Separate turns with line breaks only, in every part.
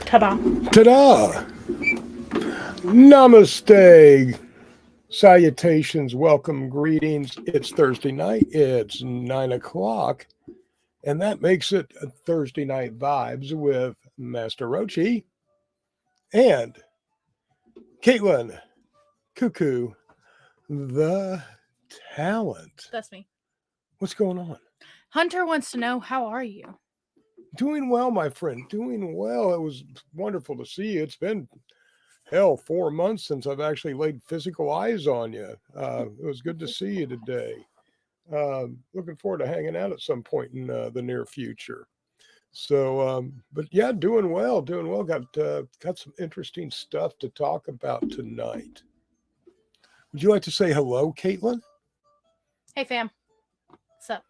Ta-da.
Ta-da! Namaste. Salutations, welcome, greetings. It's Thursday night. It's 9 o'clock. And that makes it a Thursday Night Vibes with Master Rochi and Caitlin Cuckoo, the talent.
That's me.
What's going on?
Hunter wants to know, how are you?
Doing well, my friend. Doing well. It was wonderful to see you. It's been 4 months since I've actually laid physical eyes on you. It was good to see you today. Looking forward to hanging out at some point in the near future. So, but yeah, doing well. Got some interesting stuff to talk about tonight. Would you like to say hello, Caitlin?
Hey, fam. What's up?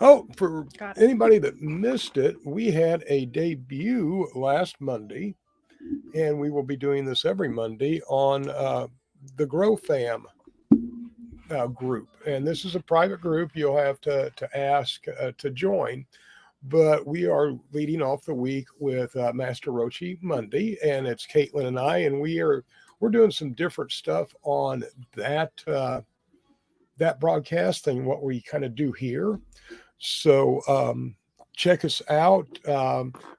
Oh, for anybody that missed it, we had a debut last Monday, and we will be doing this every Monday on the Grow Fam group. And this is a private group. You'll have to ask to join. But we are leading off the week with Master Rochi Monday, and it's Caitlin and I, and we're doing some different stuff on that broadcast and what we kind of do here. So check us out.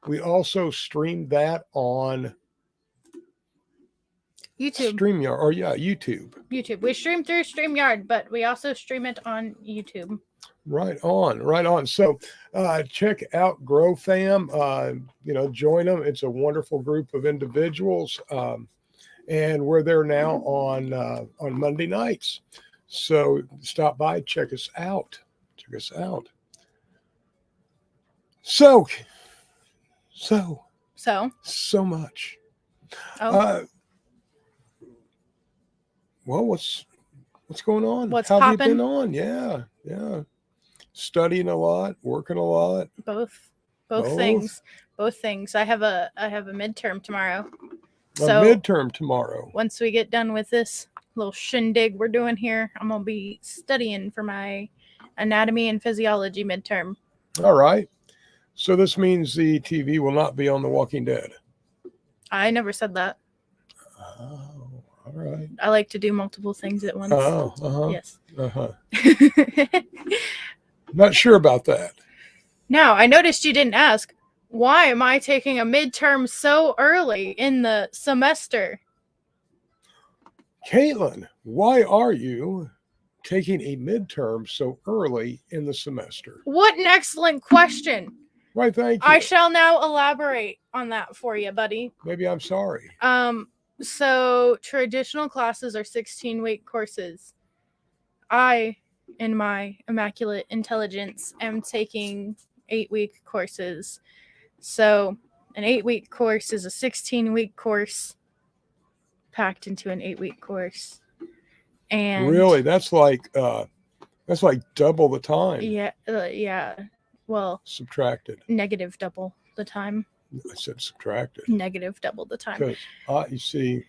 We also stream that on
YouTube.
YouTube.
YouTube. We stream through StreamYard, but we also stream it on YouTube.
Right on. So check out Grow Fam. Join them. It's a wonderful group of individuals, and we're there now on Monday nights. So stop by, check us out. So much.
Oh.
Well, what's going on?
What's
How
poppin'?
have you been on? Yeah. Studying a lot, working a lot.
Both things. I have a midterm tomorrow.
Midterm tomorrow.
Once we get done with this little shindig we're doing here, I'm gonna be studying for my anatomy and physiology midterm.
All right. So this means the TV will not be on The Walking Dead.
I never said that.
Oh, all right.
I like to do multiple things at once.
Oh,
Yes.
Not sure about that.
Now, I noticed you didn't ask, why am I taking a midterm so early in the semester?
Caitlin, why are you taking a midterm so early in the semester?
What an excellent question.
Why, thank you.
I shall now elaborate on that for you, buddy.
Maybe I'm sorry.
So traditional classes are 16-week courses. I, in my immaculate intelligence, am taking 8-week courses. So an 8-week course is a 16-week course packed into an 8-week course. And
really, that's like double the time.
Yeah. Well,
Subtracted.
Negative double the time.
I said subtracted.
Negative double the time.
Because you see,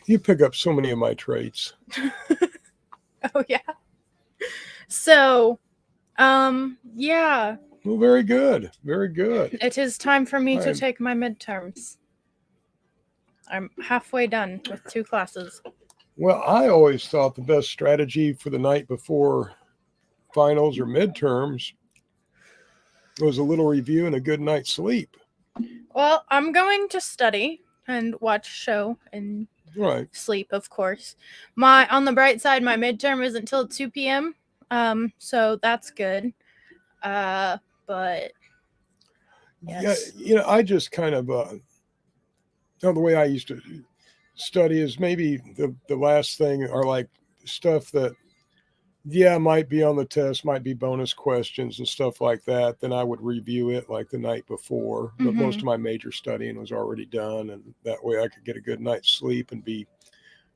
you pick up so many of my traits.
Oh yeah. So, yeah.
Well, very good. Very good.
It is time for me to take my midterms. I'm halfway done with 2 classes.
Well, I always thought the best strategy for the night before finals or midterms was a little review and a good night's sleep.
Well, I'm going to study and watch a show and sleep, of course. On the bright side, my midterm isn't until 2 p.m. So that's good. But yes.
Yeah, I just kind of the way I used to study is maybe the last thing are like stuff that might be on the test, might be bonus questions and stuff like that. Then I would review it like the night before, but most of my major studying was already done, and that way I could get a good night's sleep and be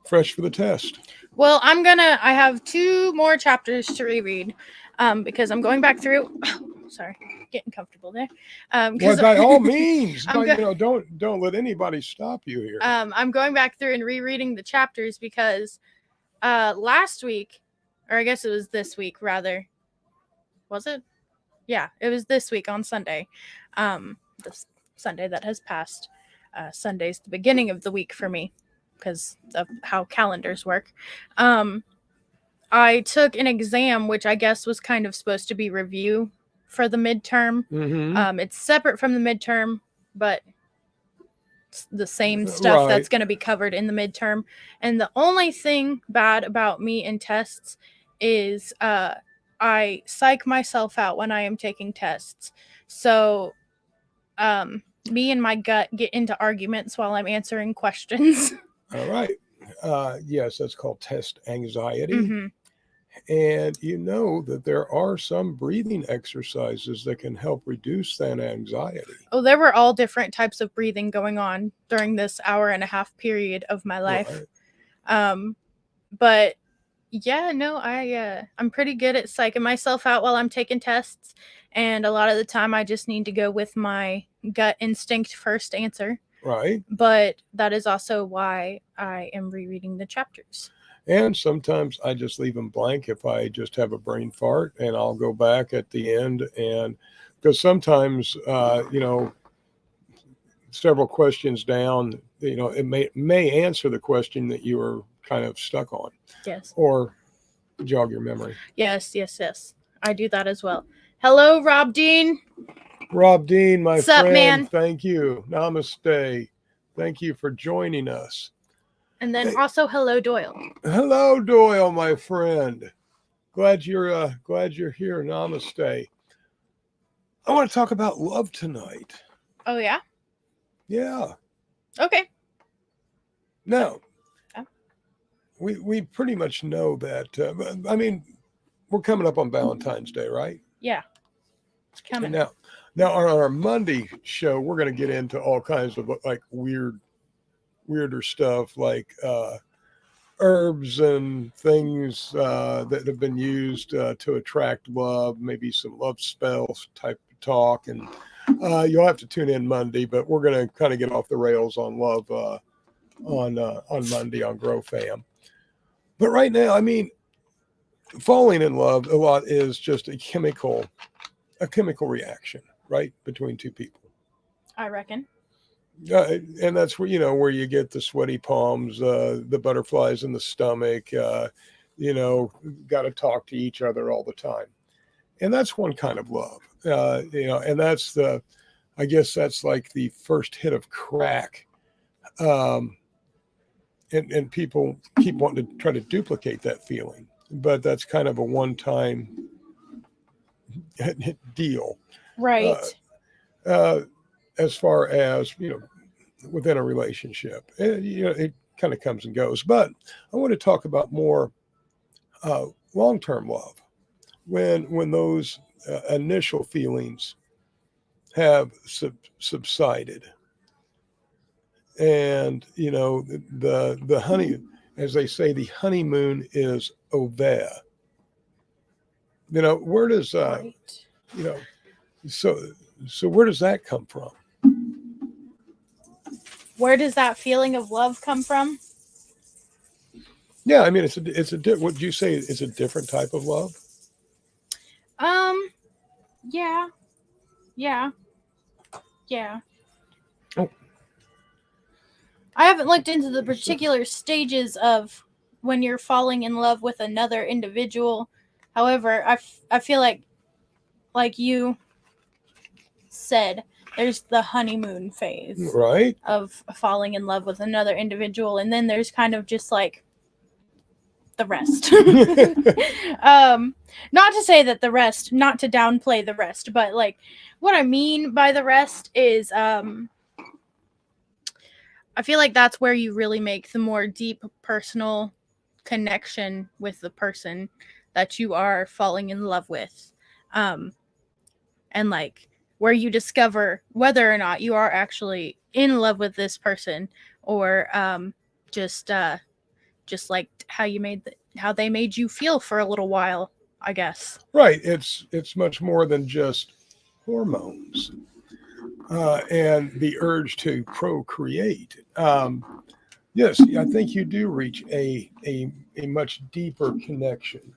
fresh for the test.
Well, I have 2 more chapters to reread because I'm going back through. Sorry, getting comfortable there.
Well, by all means, don't let anybody stop you here.
I'm going back through and rereading the chapters because last week, or I guess it was this week rather. Was it? Yeah, it was this week on Sunday. This Sunday that has passed. Sunday's the beginning of the week for me because of how calendars work. I took an exam, which I guess was kind of supposed to be review for the midterm.
Mm-hmm.
It's separate from the midterm, but it's the same stuff that's going to be covered in the midterm. And the only thing bad about me in tests is I psych myself out when I am taking tests. So me and my gut get into arguments while I'm answering questions.
All right. Yes, that's called test anxiety.
Mm-hmm.
And you know that there are some breathing exercises that can help reduce that anxiety.
Oh, there were all different types of breathing going on during this 1.5-hour period of my life. Right. But yeah, no, I'm pretty good at psyching myself out while I'm taking tests. And a lot of the time I just need to go with my gut instinct first answer.
Right.
But that is also why I am rereading the chapters.
And sometimes I just leave them blank if I just have a brain fart, and I'll go back at the end. And because sometimes, several questions down, it may answer the question that you were kind of stuck on.
Yes.
Or jog your memory.
Yes. I do that as well. Hello, Rob Dean.
Rob Dean, my
Sup,
friend.
Man?
Thank you. Namaste. Thank you for joining us.
And then also hello, Doyle.
Hello, Doyle, my friend. Glad you're here. Namaste. I want to talk about love tonight.
Oh yeah?
Yeah.
Okay.
Now, we pretty much know that. We're coming up on Valentine's Day, right?
Yeah. It's coming.
And now on our Monday show, we're going to get into all kinds of like weirder stuff like herbs and things that have been used to attract love, maybe some love spells type of talk. And you'll have to tune in Monday, but we're going to kind of get off the rails on love on Monday on Grow Fam. But right now, falling in love a lot is just a chemical reaction, right, between two people.
I reckon.
And that's where you get the sweaty palms, the butterflies in the stomach, got to talk to each other all the time. And that's one kind of love, and that's I guess that's like the first hit of crack. And people keep wanting to try to duplicate that feeling, but that's kind of a one-time deal.
Right.
As far as, within a relationship, it kind of comes and goes. But I want to talk about more long-term love, when those initial feelings have subsided, and the honey, as they say, the honeymoon is over. Where does
Right.
so where does that come from?
Where does that feeling of love come from?
Yeah, I mean, would you say it's a different type of love?
Yeah. Yeah. Yeah.
Oh.
I haven't looked into the particular stages of when you're falling in love with another individual. However, I feel like you said, there's the honeymoon phase,
Right,
of falling in love with another individual, and then there's kind of just like the rest. Not to say that the rest, not to downplay the rest, but like what I mean by the rest is I feel like that's where you really make the more deep personal connection with the person that you are falling in love with. And like where you discover whether or not you are actually in love with this person, or just like how they made you feel for a little while, I guess.
right. It's much more than just hormones and the urge to procreate. Yes, I think you do reach a much deeper connection,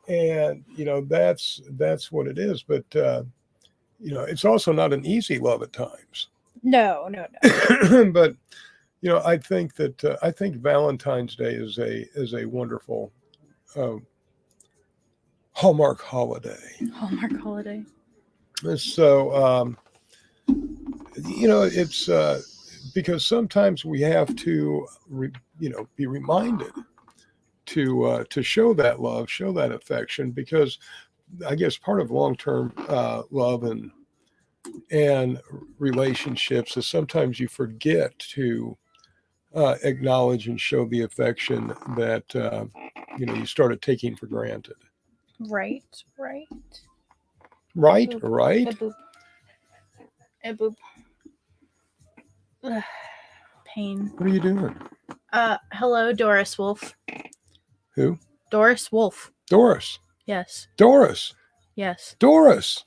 and that's what it is. But it's also not an easy love at times.
No.
But I think Valentine's Day is a wonderful uh, Hallmark holiday.
Hallmark holiday.
So it's because sometimes we have to be reminded to show that love, show that affection, because I guess part of long-term love and relationships is sometimes you forget to acknowledge and show the affection that you started taking for granted.
Right.
Right,
Boop.
right.
Boop. Boop. Ugh, pain.
What are you doing?
Hello, Doris Wolf.
Who?
Doris Wolf.
Doris.
Yes.
Doris.
Yes.
Doris.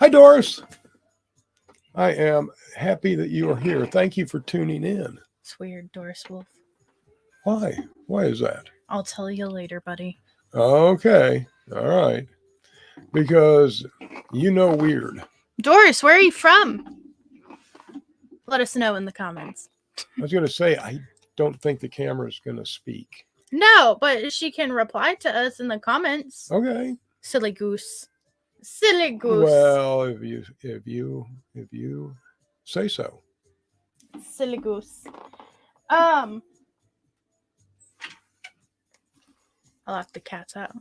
Hi, Doris. I am happy that you are here. Thank you for tuning in.
It's weird, Doris Wolf.
Why? Why is that?
I'll tell you later, buddy.
Okay. All right. Because weird.
Doris, where are you from? Let us know in the comments.
I was going to say, I don't think the camera is going to speak.
No, but she can reply to us in the comments.
Okay.
Silly goose. Silly goose.
Well, if you say so.
Silly goose. I locked the cats out.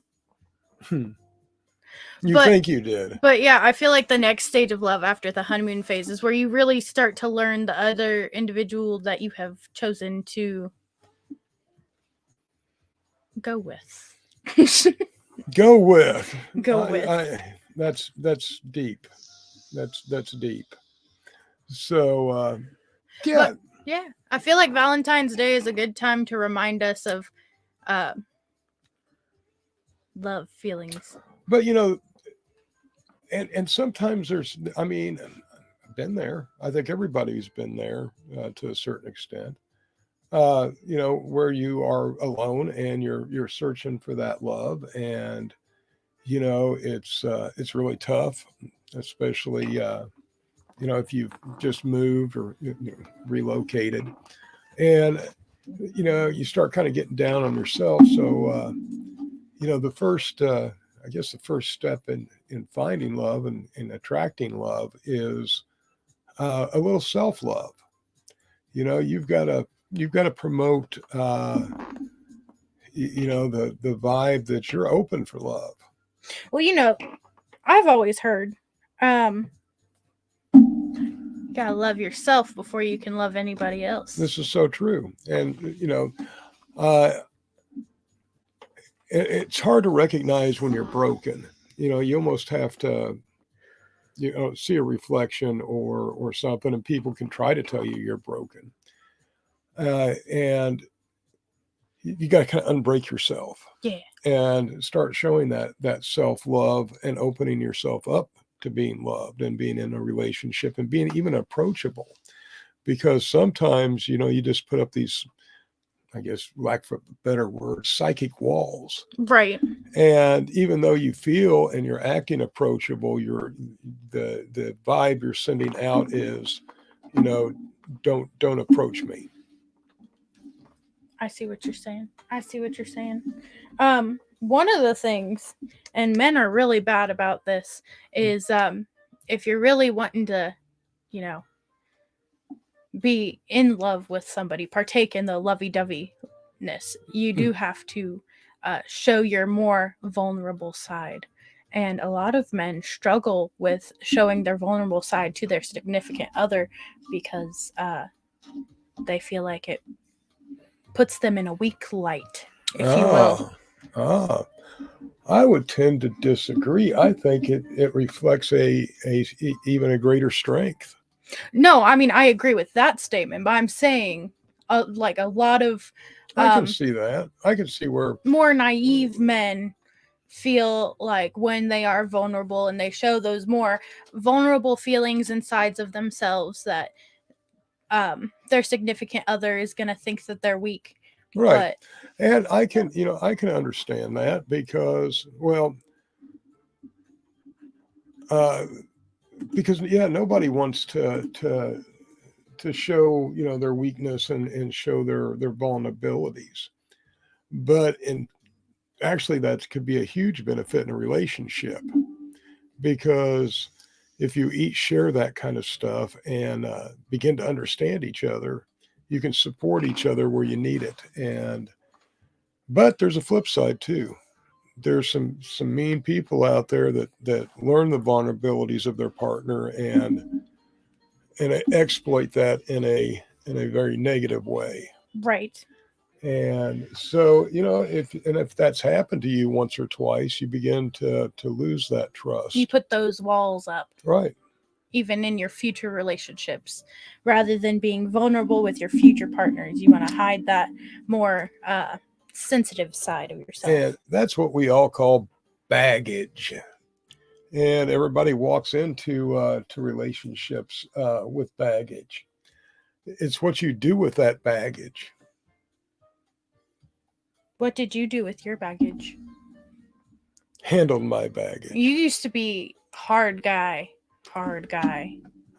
You think you did.
But yeah, I feel like the next stage of love after the honeymoon phase is where you really start to learn the other individual that you have chosen to go with.
Go with. That's deep. That's deep. So yeah.
But, yeah, I feel like Valentine's Day is a good time to remind us of love feelings.
But and sometimes I've been there. I think everybody's been there to a certain extent. Where you are alone and you're searching for that love, and it's really tough, especially if you've just moved or relocated, and you start kind of getting down on yourself. So the first I guess the first step in finding love and in attracting love is a little self-love. You've got to promote the vibe that you're open for love.
Well, I've always heard, you gotta love yourself before you can love anybody else.
This is so true. And, it's hard to recognize when you're broken. You almost have to, see a reflection or something, and people can try to tell you you're broken. And you got to kind of unbreak yourself.
Yeah.
And start showing that self-love and opening yourself up to being loved and being in a relationship and being even approachable. Because sometimes, you just put up these, I guess, lack of a better word, psychic walls.
Right.
And even though you feel and you're acting approachable, the vibe you're sending out is, don't approach me.
I see what you're saying. One of the things, and men are really bad about this, is if you're really wanting to, be in love with somebody, partake in the lovey-doveyness, you do have to show your more vulnerable side. And a lot of men struggle with showing their vulnerable side to their significant other because they feel like it puts them in a weak light, if you will.
I would tend to disagree. I think it reflects a even a greater strength.
No, I mean, I agree with that statement, but I'm saying like a lot of
I can see that. I can see where
more naive men feel like when they are vulnerable and they show those more vulnerable feelings and sides of themselves that their significant other is going to think that they're weak.
Right. And I can understand that because, well, nobody wants to show, their weakness and show their vulnerabilities. But actually that could be a huge benefit in a relationship, because if you each share that kind of stuff and begin to understand each other, you can support each other where you need it. But there's a flip side too. There's some mean people out there that learn the vulnerabilities of their partner and exploit that in a very negative way.
Right.
And so, if that's happened to you once or twice, you begin to lose that trust.
You put those walls up.
Right.
Even in your future relationships, rather than being vulnerable with your future partners, you want to hide that more sensitive side of yourself.
And that's what we all call baggage. And everybody walks into to relationships with baggage. It's what you do with that baggage.
What did you do with your baggage?
Handled my baggage.
You used to be hard guy.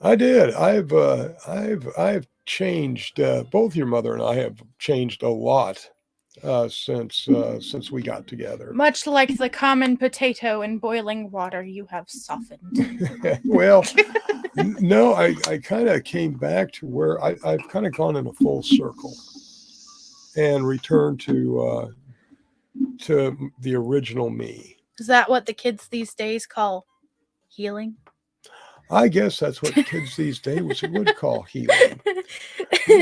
I did. I've changed. Both your mother and I have changed a lot since we got together.
Much like the common potato in boiling water, you have softened.
Well, no, I kind of came back to where I've kind of gone in a full circle and returned to the original me.
Is that what the kids these days call healing?
I guess that's what kids these days would call healing.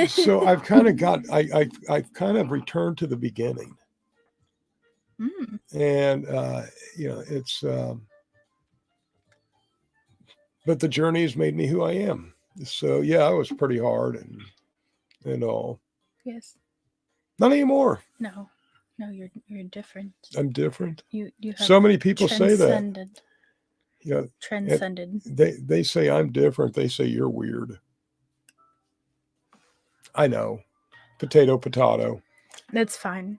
So I've kind of I've kind of returned to the beginning. And it's but the journey has made me who I am. So yeah, I was pretty hard and all.
Yes.
Not anymore.
No, you're different.
I'm different.
You have
so many people say that.
Transcended.
They say I'm different. They say you're weird. I know. Potato.
That's fine.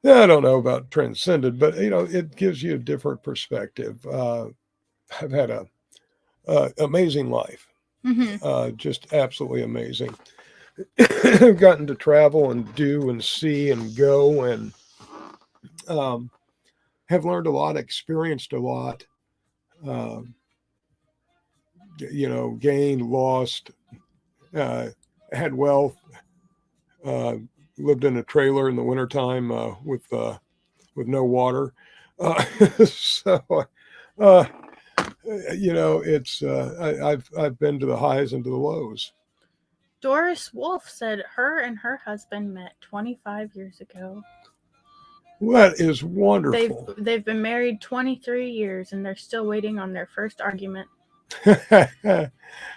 I don't know about transcended, but it gives you a different perspective. I've had a amazing life. Just absolutely amazing. I've gotten to travel and do and see and go and have learned a lot, experienced a lot. Gained, lost, had wealth, lived in a trailer in the wintertime with no water. So, uh, it's I've been to the highs and to the lows.
Doris Wolf said her and her husband met 25 years ago.
That is wonderful.
They've been married 23 years and they're still waiting on their first argument.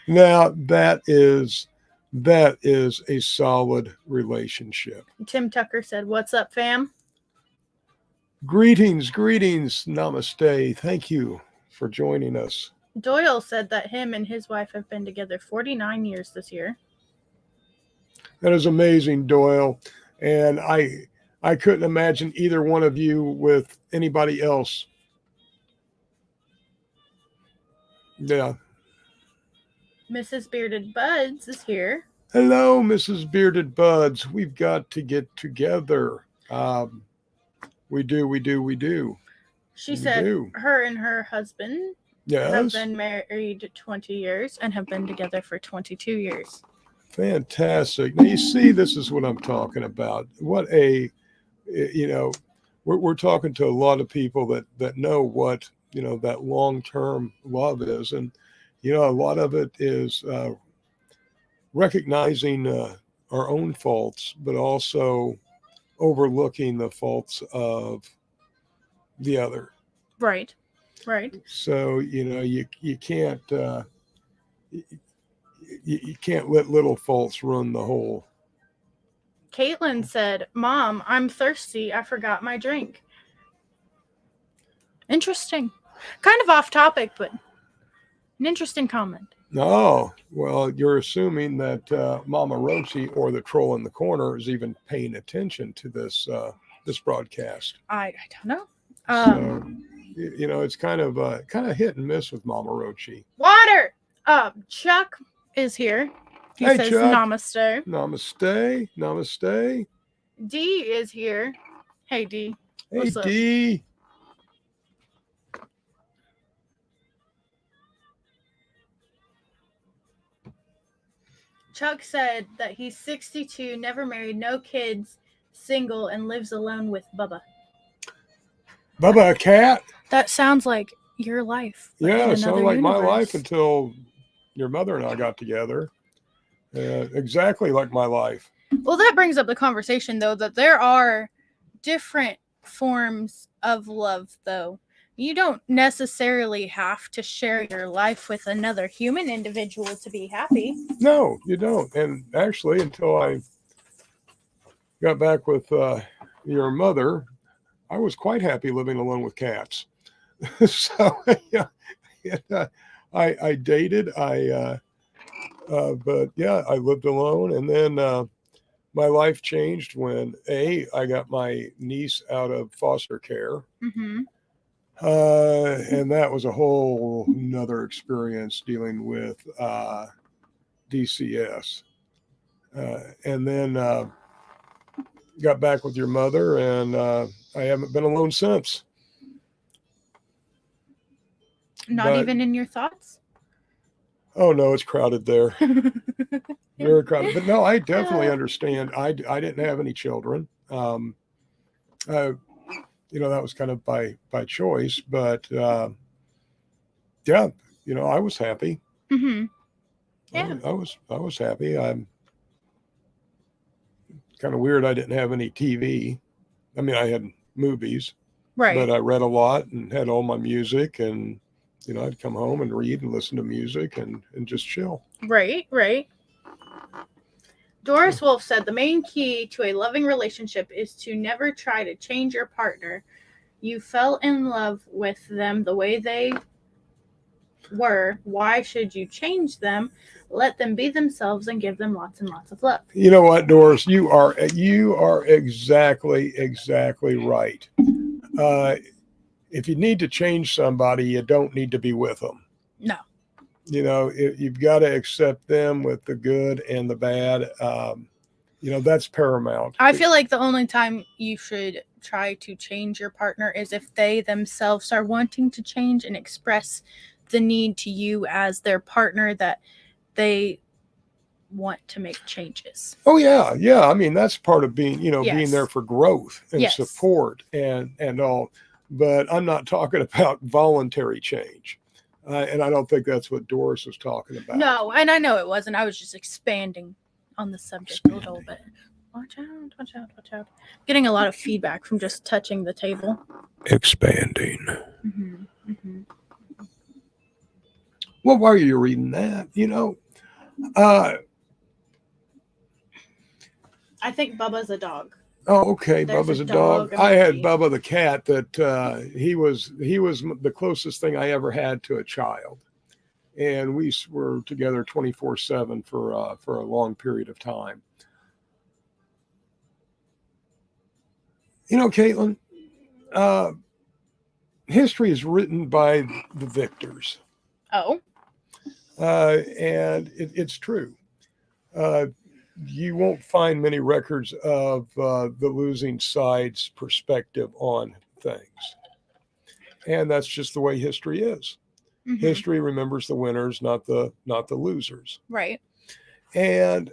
Now that is a solid relationship.
Tim Tucker said, "What's up, fam?"
Greetings, namaste. Thank you for joining us.
Doyle said that him and his wife have been together 49 years this year.
That is amazing, Doyle. And I couldn't imagine either one of you with anybody else. Yeah.
Mrs. Bearded Buds is here.
Hello, Mrs. Bearded Buds. We've got to get together. We do.
She said her and her husband have been married 20 years and have been together for 22 years.
Fantastic. Now, you see, this is what I'm talking about. What we're talking to a lot of people that know what, that long-term love is. And, a lot of it is recognizing our own faults, but also overlooking the faults of the other.
Right.
So, you can't you can't let little faults run the whole.
Caitlin said, "Mom, I'm thirsty. I forgot my drink." Interesting. Kind of off topic, but an interesting comment.
Oh, well, you're assuming that Mama Rochi or the troll in the corner is even paying attention to this broadcast.
I don't know.
So, it's kind of hit and miss with Mama Rochi.
Water. Chuck is here. He says
Chuck.
namaste.
Namaste.
D is here. Hey, D.
Hey, D.
Chuck said that he's 62, never married, no kids, single, and lives alone with Bubba.
Bubba, a cat?
That sounds like your life.
Yeah, it sounds like my life until your mother and I got together. Exactly like my life.
Well, that brings up the conversation, though, that there are different forms of love, though. You don't necessarily have to share your life with another human individual to be happy.
No, you don't. And actually, until I got back with your mother, I was quite happy living alone with cats. So, yeah, I dated. But yeah, I lived alone, and then my life changed when I got my niece out of foster care.
Mm-hmm.
And that was a whole nother experience dealing with DCS. And then got back with your mother, and I haven't been alone since.
Not even in your thoughts?
Oh, no, it's crowded there. Very crowded. But no, I definitely understand. I didn't have any children. That was kind of by choice, but yeah, I was happy.
Mm-hmm. Yeah,
I was happy. I'm kind of weird. I didn't have any TV. I mean, I had movies,
right?
But I read a lot and had all my music, and I'd come home and read and listen to music and just chill.
Right. Doris Wolf said the main key to a loving relationship is to never try to change your partner. You fell in love with them the way they were. Why should you change them? Let them be themselves and give them lots and lots of love.
You know what, Doris? You are exactly right. If you need to change somebody, you don't need to be with them.
No.
You've got to accept them with the good and the bad. That's paramount.
I feel like the only time you should try to change your partner is if they themselves are wanting to change and express the need to you as their partner that they want to make changes.
Oh, yeah. I mean, that's part of being, being there for growth and support and all. but I'm not talking about voluntary change. And I don't think that's what Doris was talking about.
No, and I know it wasn't. I was just expanding on the subject a little bit. Watch out, watch out, watch out. Getting a lot of feedback from just touching the table.
Expanding. Well, why are you reading that?
I think Bubba's a dog.
Oh, okay.
There's
Bubba's
a
a dog.
dog
I had
emoji.
Bubba the cat that he was the closest thing I ever had to a child. And we were together 24/7 for a long period of time. Caitlin, history is written by the victors.
Oh.
And it's true. You won't find many records of the losing side's perspective on things. And that's just the way history is. Mm-hmm. History remembers the winners, not the losers.
Right.
And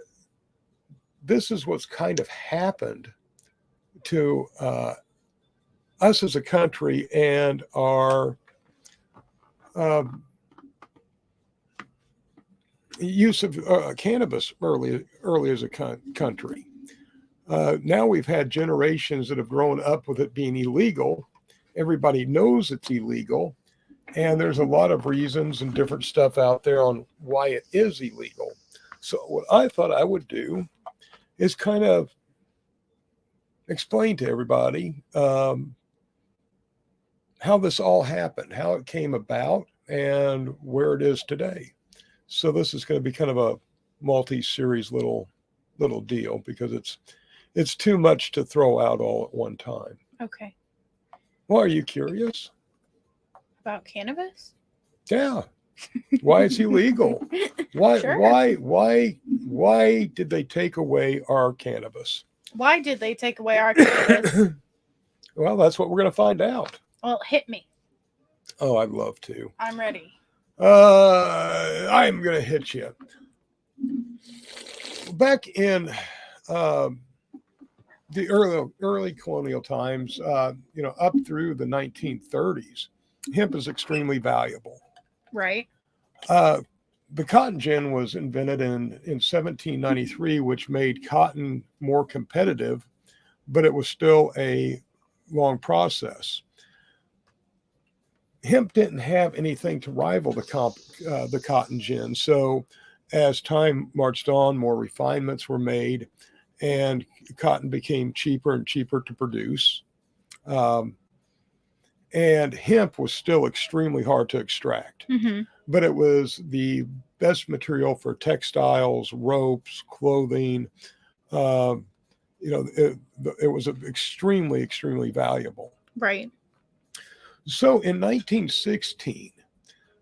this is what's kind of happened to us as a country and our use of cannabis early as a country. Now we've had generations that have grown up with it being illegal. Everybody knows it's illegal. And there's a lot of reasons and different stuff out there on why it is illegal. So what I thought I would do is kind of explain to everybody how this all happened, how it came about, and where it is today. So this is going to be kind of a multi-series little deal because it's too much to throw out all at one time.
Okay.
Well, are you curious?
About cannabis?
Yeah. Why it's illegal? Why
Sure.
why did they take away our cannabis?
Why did they take away our cannabis?
Well, that's what we're going to find out.
Well, hit me.
Oh, I'd love to.
I'm ready.
I'm going to hit you. Back in the early colonial times, up through the 1930s, hemp is extremely valuable.
Right.
The cotton gin was invented in 1793, which made cotton more competitive, but it was still a long process. Hemp didn't have anything to rival the cotton gin. So as time marched on, more refinements were made and cotton became cheaper and cheaper to produce. And hemp was still extremely hard to extract, but it was the best material for textiles, ropes, clothing. It was extremely, extremely valuable.
Right.
So in 1916,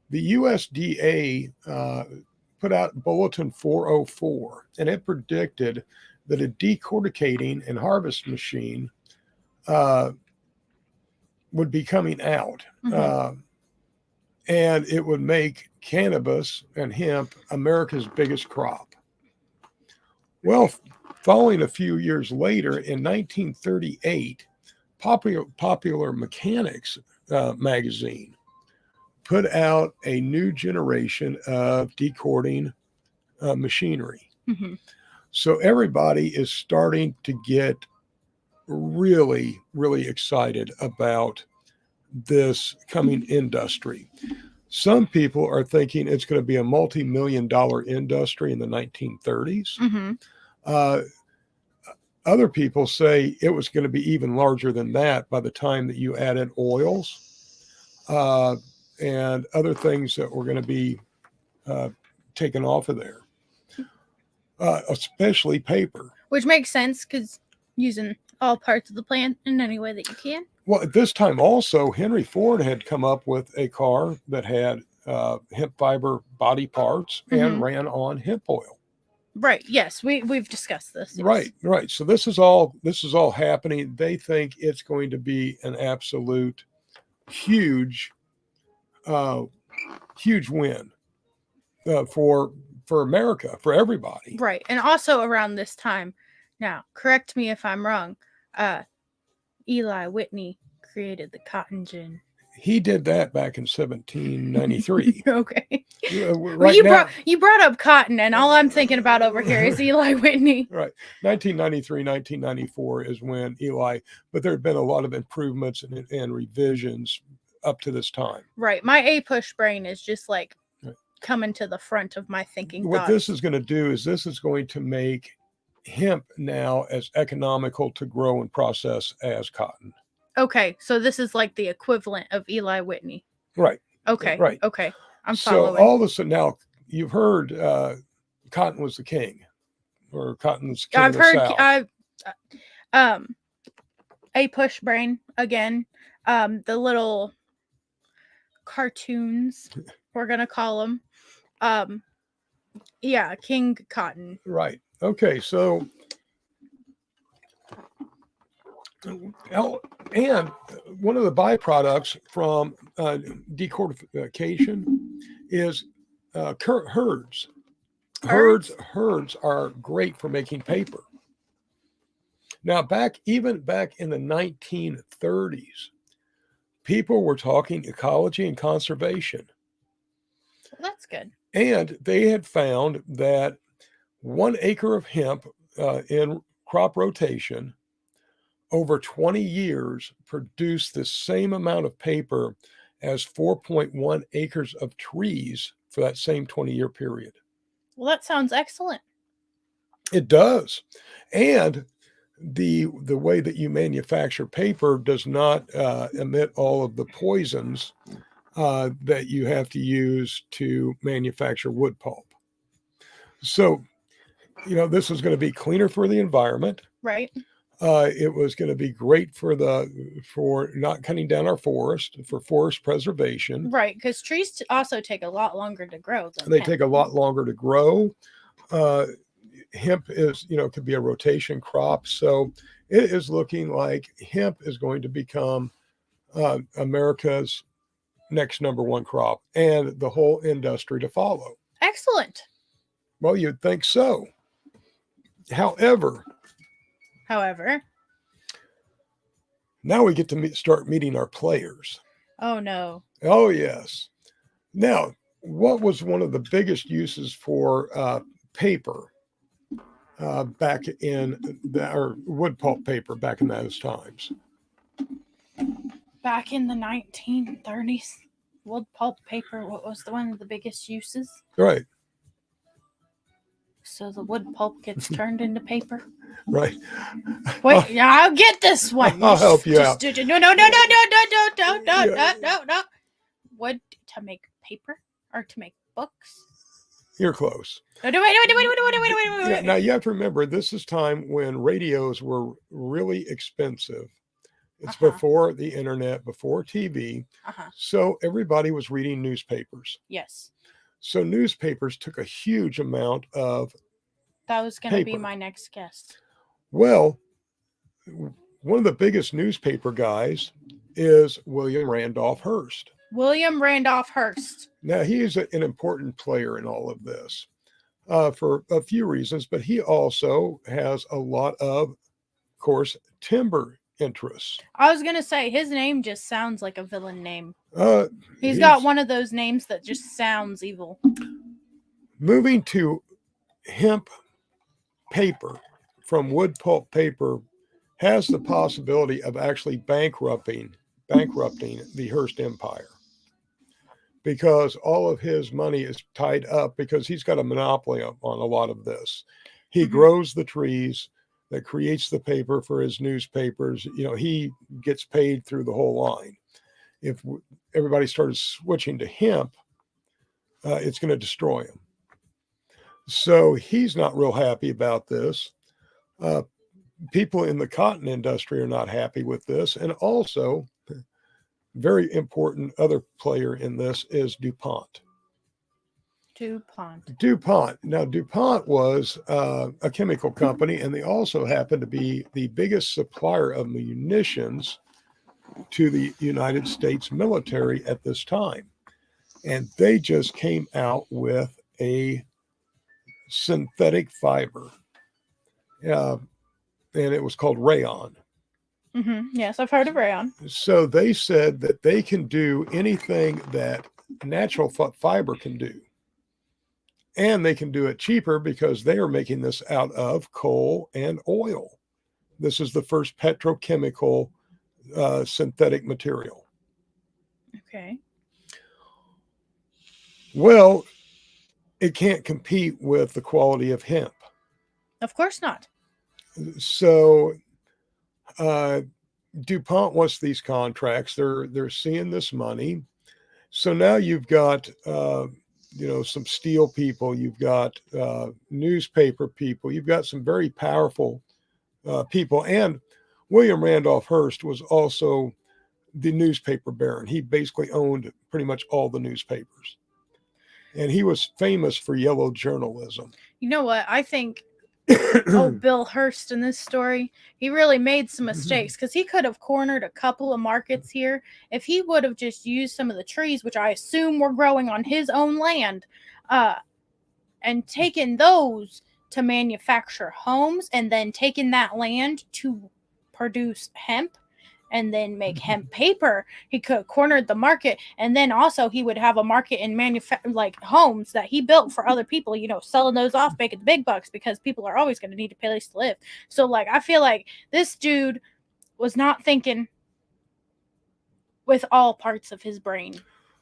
the USDA put out Bulletin 404, and it predicted that a decorticating and harvest machine would be coming out, and it would make cannabis and hemp America's biggest crop. Well, following a few years later, in 1938, Popular Mechanics magazine put out a new generation of decorting machinery. So everybody is starting to get really, really excited about this coming industry. Some people are thinking it's going to be a multi-million-dollar industry in the 1930s. Other people say it was going to be even larger than that by the time that you added oils and other things that were going to be taken off of there, especially paper.
Which makes sense because using all parts of the plant in any way that you can.
Well, at this time also, Henry Ford had come up with a car that had hemp fiber body parts and ran on hemp oil.
Right. Yes, we've discussed this. Yes.
Right. So this is all happening. They think it's going to be an absolute huge win for America, for everybody.
Right. And also around this time, now correct me if I'm wrong, Eli Whitney created the cotton gin?
He did that back in 1793.
Okay.
Right now,
you brought up cotton, and all I'm thinking about over here is Eli Whitney.
Right. 1993, 1994 is when Eli, but there had been a lot of improvements and revisions up to this time.
Right. My A-push brain is just like coming to the front of my thinking
What
thoughts.
this is going to do is this is going to make hemp now as economical to grow and process as cotton.
Okay, so this is like the equivalent of Eli Whitney.
Right.
Okay.
Right.
Okay. I'm
so
following.
all of a sudden now you've heard cotton was the king, or cotton was king
I've
of the
heard
South.
A-push brain again. The little cartoons, we're gonna call them. Yeah, King Cotton.
Right. Okay. So, and one of the byproducts from decortification is herds. Herds are great for making paper. Now, even back in the 1930s, people were talking ecology and conservation.
Well, that's good.
And they had found that 1 acre of hemp in crop rotation over 20 years produced the same amount of paper as 4.1 acres of trees for that same 20-year period.
Well, that sounds excellent.
It does. And the way that you manufacture paper does not emit all of the poisons that you have to use to manufacture wood pulp. So, this is going to be cleaner for the environment.
Right.
It was going to be great for not cutting down our forest, for forest preservation.
Right, because trees also take a lot longer to grow.
They take a lot longer to grow. Hemp is, could be a rotation crop. So it is looking like hemp is going to become America's next #1 crop, and the whole industry to follow.
Excellent.
Well, you'd think so. However, now we get to start meeting our players.
Oh, no.
Oh, yes. Now, what was one of the biggest uses for paper back in or wood pulp paper back in those times?
Back in the 1930s, wood pulp paper, what was one of the biggest uses?
Right.
So the wood pulp gets turned into paper?
Right.
Wait, I'll get this one.
I'll help you out.
No. Wood to make paper or to make books?
You're close.
Wait.
Yeah, now you have to remember, this is time when radios were really expensive. It's before the internet, before TV. So everybody was reading newspapers.
Yes.
So newspapers took a huge amount of
That was going to be my next guess.
Well, one of the biggest newspaper guys is William Randolph Hearst.
William Randolph Hearst.
Now, he is an important player in all of this for a few reasons, but he also has a lot of course, timber interests.
I was going to say, his name just sounds like a villain name. He's got one of those names that just sounds evil.
Moving to hemp paper from wood pulp paper has the possibility of actually bankrupting the Hearst empire, because all of his money is tied up, because he's got a monopoly on a lot of this. He grows the trees that creates the paper for his newspapers. He gets paid through the whole line. If everybody started switching to hemp, it's going to destroy him. So he's not real happy about this. People in the cotton industry are not happy with this. And also, very important other player in this is DuPont. DuPont. Now, DuPont was a chemical company, and they also happened to be the biggest supplier of munitions to the United States military at this time. And they just came out with a synthetic fiber, and it was called rayon.
Yes, I've heard of rayon.
So they said that they can do anything that natural fiber can do. And they can do it cheaper because they are making this out of coal and oil. This is the first petrochemical synthetic material.
Okay.
Well, it can't compete with the quality of hemp.
Of course not.
So DuPont wants these contracts. They're seeing this money. So now you've got some steel people, you've got newspaper people, you've got some very powerful people, and William Randolph Hearst was also the newspaper baron. He basically owned pretty much all the newspapers, and he was famous for yellow journalism.
You know what? I think Bill Hearst in this story, he really made some mistakes because he could have cornered a couple of markets here if he would have just used some of the trees, which I assume were growing on his own land, and taken those to manufacture homes, and then taken that land to produce hemp and then make hemp paper. He could have cornered the market, and then also he would have a market in like homes that he built for other people, selling those off, making the big bucks, because people are always going to need a place to live. So like I feel like this dude was not thinking with all parts of his brain.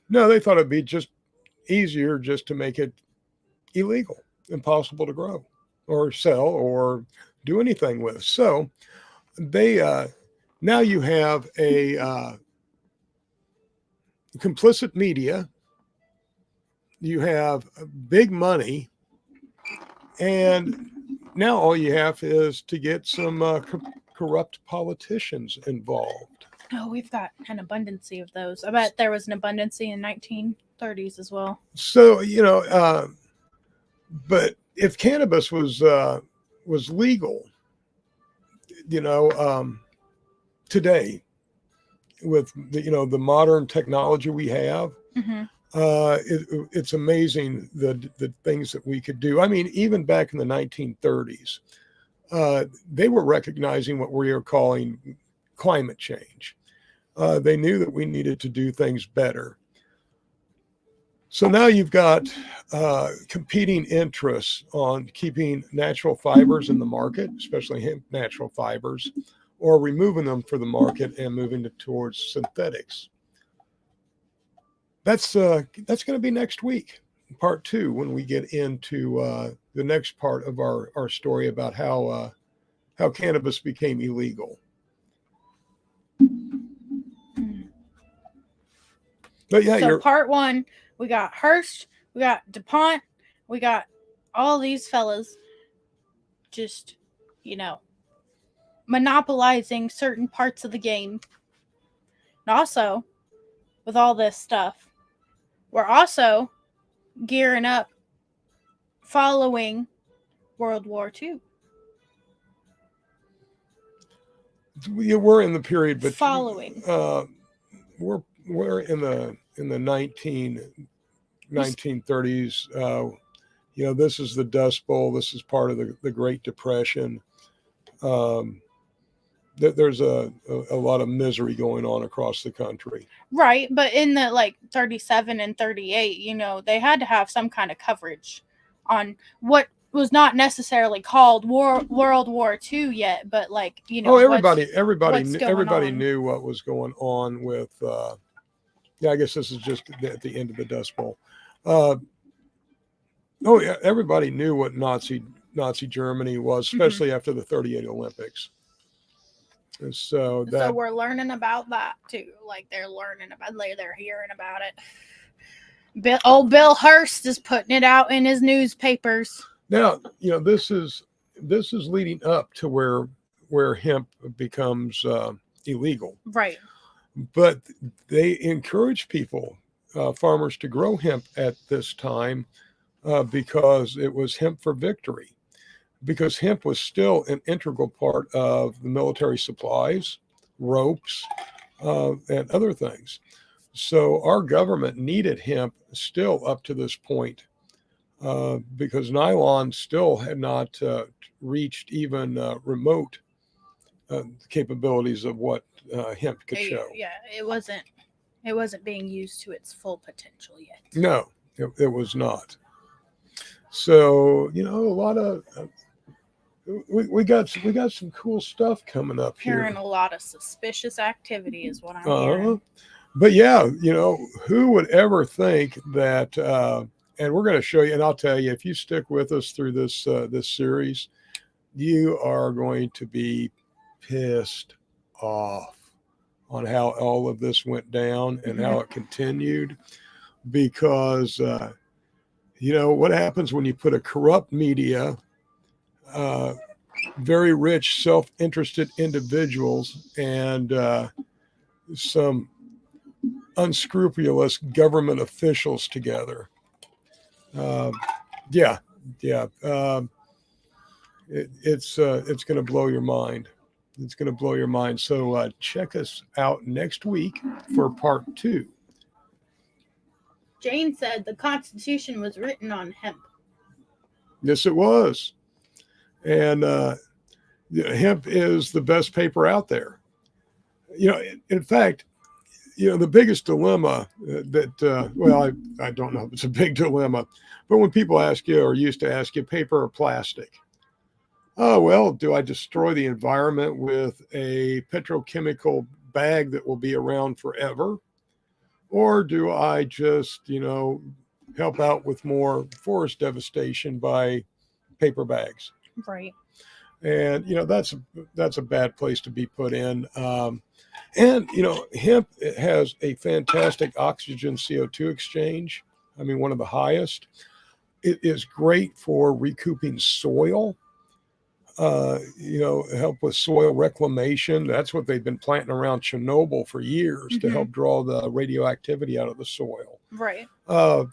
No, they thought it'd be just easier just to make it illegal, impossible to grow or sell or do anything with. So they now you have a complicit media, you have big money, and now all you have is to get some corrupt politicians involved.
Oh, we've got an abundance of those. I bet there was an abundance in 1930s as well.
So but if cannabis was legal, today with the modern technology we have, it's amazing the things that we could do. I mean, even back in the 1930s, they were recognizing what we are calling climate change. They knew that we needed to do things better. So now you've got competing interests on keeping natural fibers in the market, especially hemp natural fibers, or removing them for the market and moving towards synthetics. That's going to be next week, part 2, when we get into the next part of our story about how cannabis became illegal. But yeah,
so part 1, we got Hearst, we got DuPont, we got all these fellas just, monopolizing certain parts of the game. And also, with all this stuff, we're also gearing up following World War II.
We're in the period, but
following.
We're in the 1930s. This is the Dust Bowl. This is part of the Great Depression. There's a lot of misery going on across the country.
Right, but in the 37 and 38, they had to have some kind of coverage on what was not necessarily called World War II yet, but
everybody knew what was going on with. I guess this is just at the end of the Dust Bowl. Everybody knew what Nazi Germany was, especially after the 38 Olympics. And so
we're learning about that too. They're hearing about it. Bill Hearst is putting it out in his newspapers.
Now, this is leading up to where hemp becomes illegal.
Right.
But they encourage people, farmers, to grow hemp at this time because it was hemp for victory. Because hemp was still an integral part of the military supplies, ropes, and other things. So our government needed hemp still up to this point because nylon still had not reached even remote capabilities of what hemp could show.
Yeah, it wasn't being used to its full potential yet.
No, it was not. So a lot of we got some cool stuff coming up here.
Hearing a lot of suspicious activity is what I'm hearing.
But yeah, who would ever think that? And we're going to show you, and I'll tell you, if you stick with us through this series, you are going to be pissed off on how all of this went down and how it continued, because what happens when you put a corrupt media, very rich, self-interested individuals, and some unscrupulous government officials together. It's going to blow your mind. It's going to blow your mind. So check us out next week for part 2.
Jane said the Constitution was written on hemp.
Yes, it was. And hemp is the best paper out there. In fact, the biggest dilemma I don't know if it's a big dilemma, but when people ask you, or used to ask you, paper or plastic? Oh, well, do I destroy the environment with a petrochemical bag that will be around forever? Or do I just, help out with more forest devastation by paper bags?
Right.
And, that's a bad place to be put in. And, hemp has a fantastic oxygen CO2 exchange. I mean, one of the highest. It is great for recouping soil, help with soil reclamation. That's what they've been planting around Chernobyl for years to help draw the radioactivity out of the soil.
Right.
There's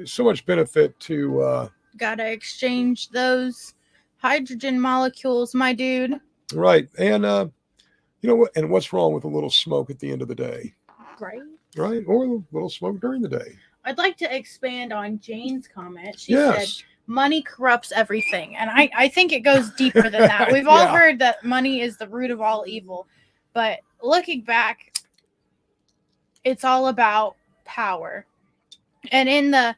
so much benefit to...
Gotta exchange those hydrogen molecules, my dude.
Right. And, and what's wrong with a little smoke at the end of the day?
Right.
Right. Or a little smoke during the day.
I'd like to expand on Jane's comment. She said, money corrupts everything. And I think it goes deeper than that. We've all heard that money is the root of all evil. But looking back, it's all about power. And in the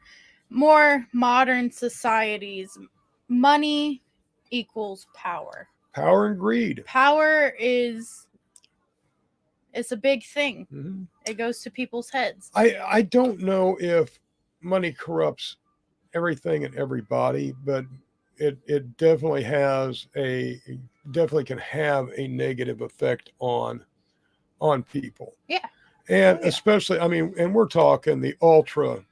more modern societies, money equals power.
Power and greed.
Power it's a big thing. Mm-hmm. It goes to people's heads.
I don't know if money corrupts everything and everybody, but it definitely can have a negative effect on people.
Yeah.
And especially, and we're talking the ultra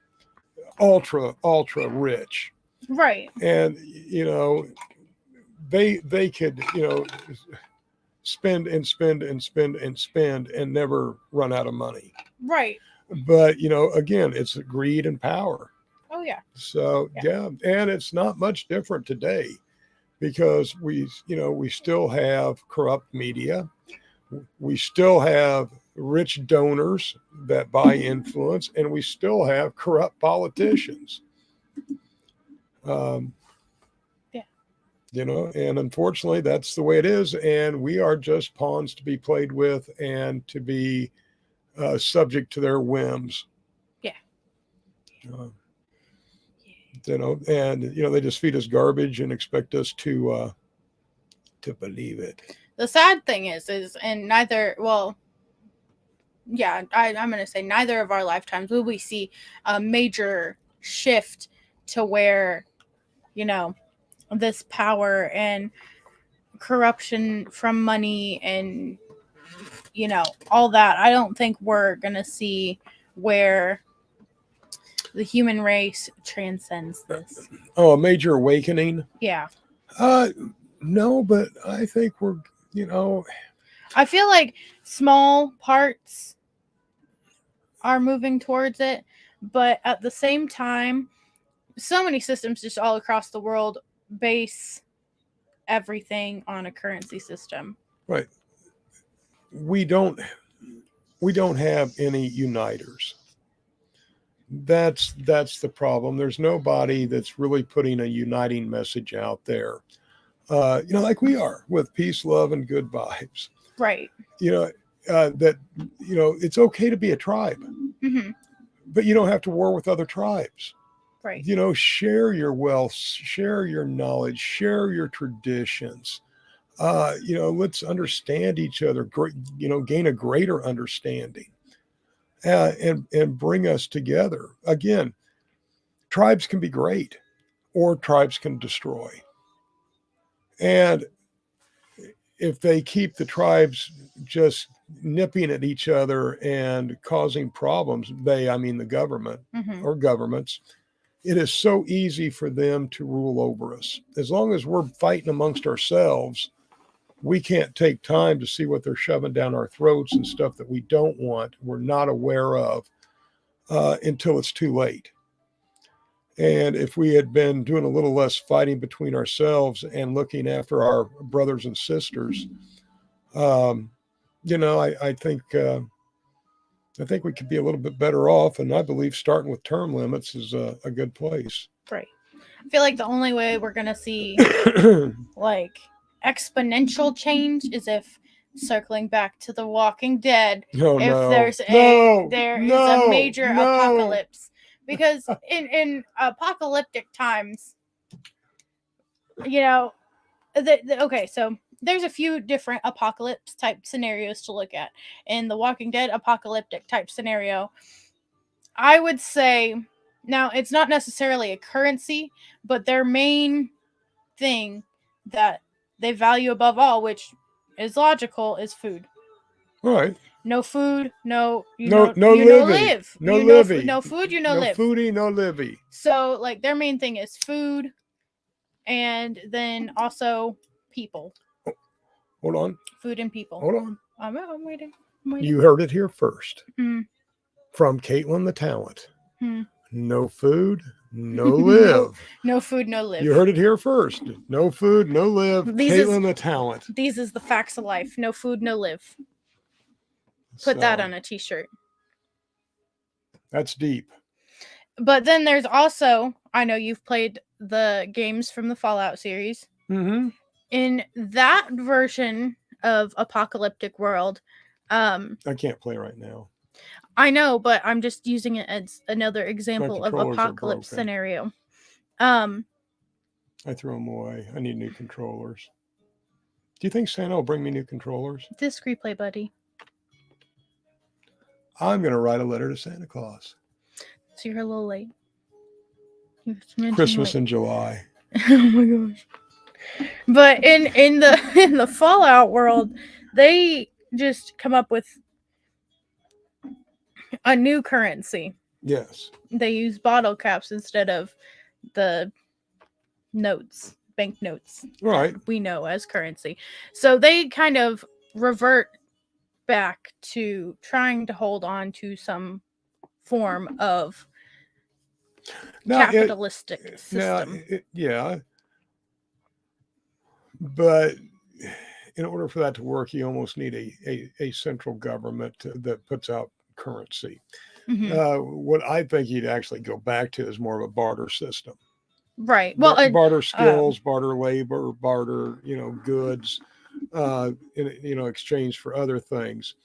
rich.
Right.
And, they could, spend and never run out of money.
Right.
But, again, it's greed and power.
Oh, yeah.
So, yeah. And it's not much different today, because we still have corrupt media. We still have rich donors that buy influence, and we still have corrupt politicians. And unfortunately, that's the way it is. And we are just pawns to be played with and to be subject to their whims.
Yeah.
They just feed us garbage and expect us to believe it.
The sad thing is and neither, I'm going to say neither of our lifetimes will we see a major shift to where, this power and corruption from money and, all that. I don't think we're going to see where the human race transcends this.
Oh, a major awakening?
Yeah.
No, but I think we're,
I feel like small parts are moving towards it, but at the same time, so many systems just all across the world base everything on a currency system.
Right. We don't have any uniters. That's the problem. There's nobody that's really putting a uniting message out there. like we are, with peace, love, and good vibes.
Right.
That it's okay to be a tribe,
Mm-hmm.
but you don't have to war with other tribes.
Right.
Share your wealth, share your knowledge, share your traditions. Let's understand each other, gain a greater understanding, and bring us together. Again, tribes can be great, or tribes can destroy. And if they keep the tribes just nipping at each other and causing problems, I mean the government
Mm-hmm.
or governments, it is so easy for them to rule over us. As long as we're fighting amongst ourselves, we can't take time to see what they're shoving down our throats and stuff that we don't want, we're not aware of, until it's too late. And if we had been doing a little less fighting between ourselves and looking after our brothers and sisters, I think we could be a little bit better off. And I believe starting with term limits is a good place.
Right. I feel like the only way we're gonna see like exponential change is if, circling back to The Walking Dead, if there is a major apocalypse, because in apocalyptic times, okay, so there's a few different apocalypse type scenarios to look at. In The Walking Dead apocalyptic type scenario, I would say, now it's not necessarily a currency, but their main thing that they value above all, which is logical, is food.
Right.
No food, no living.
No
food,
no
live.
Foodie, no livey.
So like their main thing is food, and then also people.
Hold on.
Food and people.
Hold on.
I'm waiting.
You heard it here first.
Mm.
From Caitlin the Talent.
Mm.
No food, no live.
No food, no live.
You heard it here first. No food, no live. Caitlin the Talent.
These is the facts of life. No food, no live. Put that on a t-shirt.
That's deep.
But then there's also, I know you've played the games from the Fallout series.
Mm-hmm.
In that version of apocalyptic world,
I can't play right now.
I know, but I'm just using it as another example of apocalypse scenario.
I threw them away. I need new controllers. Do you think Santa will bring me new controllers?
Disc replay, buddy.
I'm going to write a letter to Santa Claus.
So you're a little late.
Christmas in July.
Oh my gosh. But in the Fallout world, they just come up with a new currency.
Yes.
They use bottle caps instead of the notes, bank notes.
Right.
We know as currency. So they kind of revert back to trying to hold on to some form of capitalistic system.
Yeah. But in order for that to work, you almost need a central government that puts out currency. Mm-hmm. What I think you'd actually go back to is more of a barter system.
Right. Well,
barter skills, barter labor, barter, goods, in exchange for other things.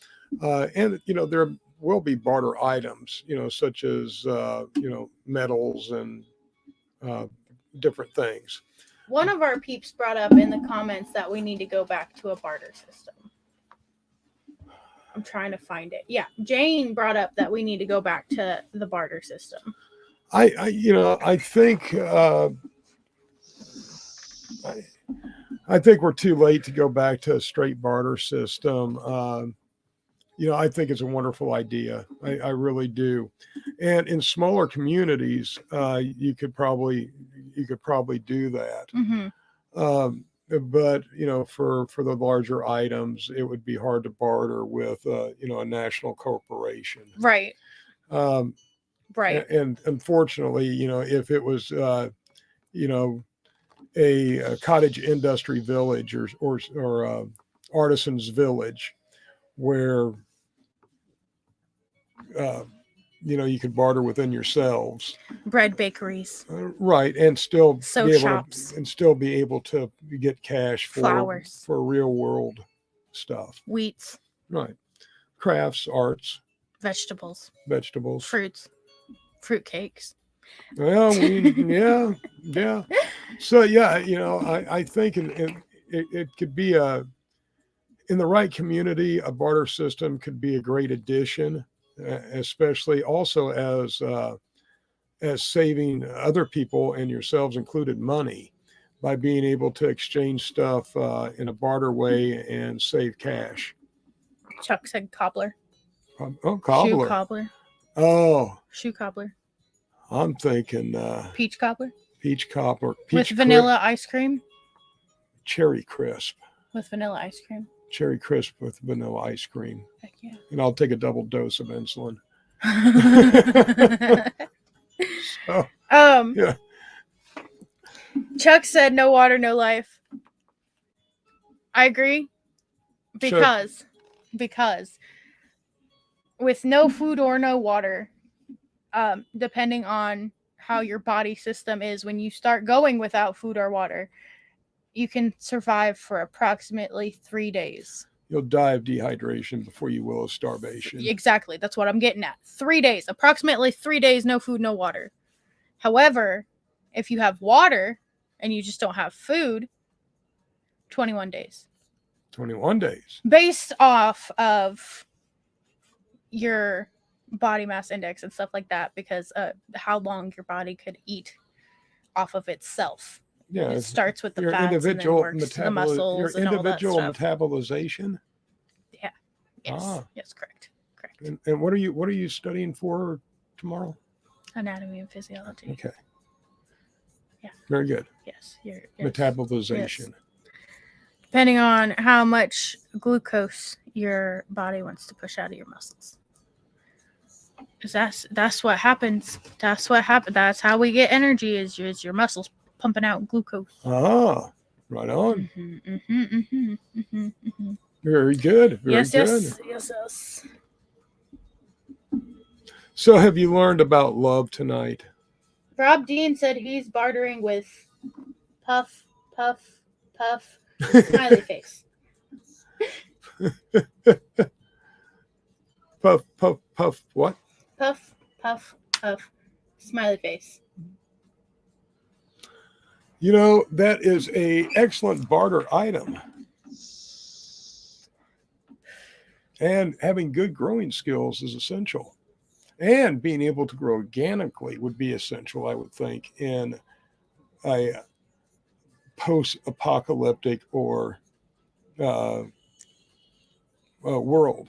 And, there will be barter items, such as, metals and different things.
One of our peeps brought up in the comments that we need to go back to a barter system. I'm trying to find it. Yeah, Jane brought up that we need to go back to the barter system.
I think I think we're too late to go back to a straight barter system. I think it's a wonderful idea. I really do. And in smaller communities, you could probably do that.
Mm-hmm.
But for the larger items, it would be hard to barter with a national corporation.
Right.
Right. And unfortunately, if it was a cottage industry village or artisan's village where you could barter within yourselves.
Bread bakeries.
Right, and still
shops.
Be able to get cash for
flowers,
for real world stuff.
Wheats.
Right. Crafts, arts,
vegetables,
fruits,
fruit cakes.
Well, yeah. So yeah, I think it could be in the right community, a barter system could be a great addition, especially also as saving other people and yourselves included money by being able to exchange stuff in a barter way and save cash.
Chuck said cobbler.
Oh, cobbler.
Shoe cobbler.
Oh.
Shoe cobbler.
I'm thinking
peach cobbler.
Peach cobbler.
With vanilla ice cream.
Cherry crisp.
With vanilla ice cream.
Cherry crisp with vanilla ice cream.
Heck yeah.
And I'll take a double dose of insulin. So, yeah.
Chuck said no water, no life. I agree. Because with no food or no water, depending on how your body system is, when you start going without food or water, you can survive for approximately 3 days.
You'll die of dehydration before you will of starvation.
Exactly. That's what I'm getting at. 3 days. Approximately 3 days, no food, no water. However, if you have water and you just don't have food, 21 days.
21 days.
Based off of your body mass index and stuff like that, because how long your body could eat off of itself. Yeah, it starts with the fats individual and then works to the muscles and
individual
all that stuff.
metabolization.
Yeah. Yes. Yes. Correct.
And what are you studying for tomorrow?
Anatomy and physiology.
Okay.
Yeah.
Very good.
Yes.
Metabolization.
Yes. Depending on how much glucose your body wants to push out of your muscles. Because that's what happens. That's how we get energy is your muscles pumping out glucose.
Ah, right on. Very good. Very good.
Yes.
So have you learned about love tonight?
Rob Dean said he's bartering with puff, smiley face.
Puff, what?
Puff, smiley face.
That is a excellent barter item. And having good growing skills is essential. And being able to grow organically would be essential, I would think, in a post-apocalyptic or world,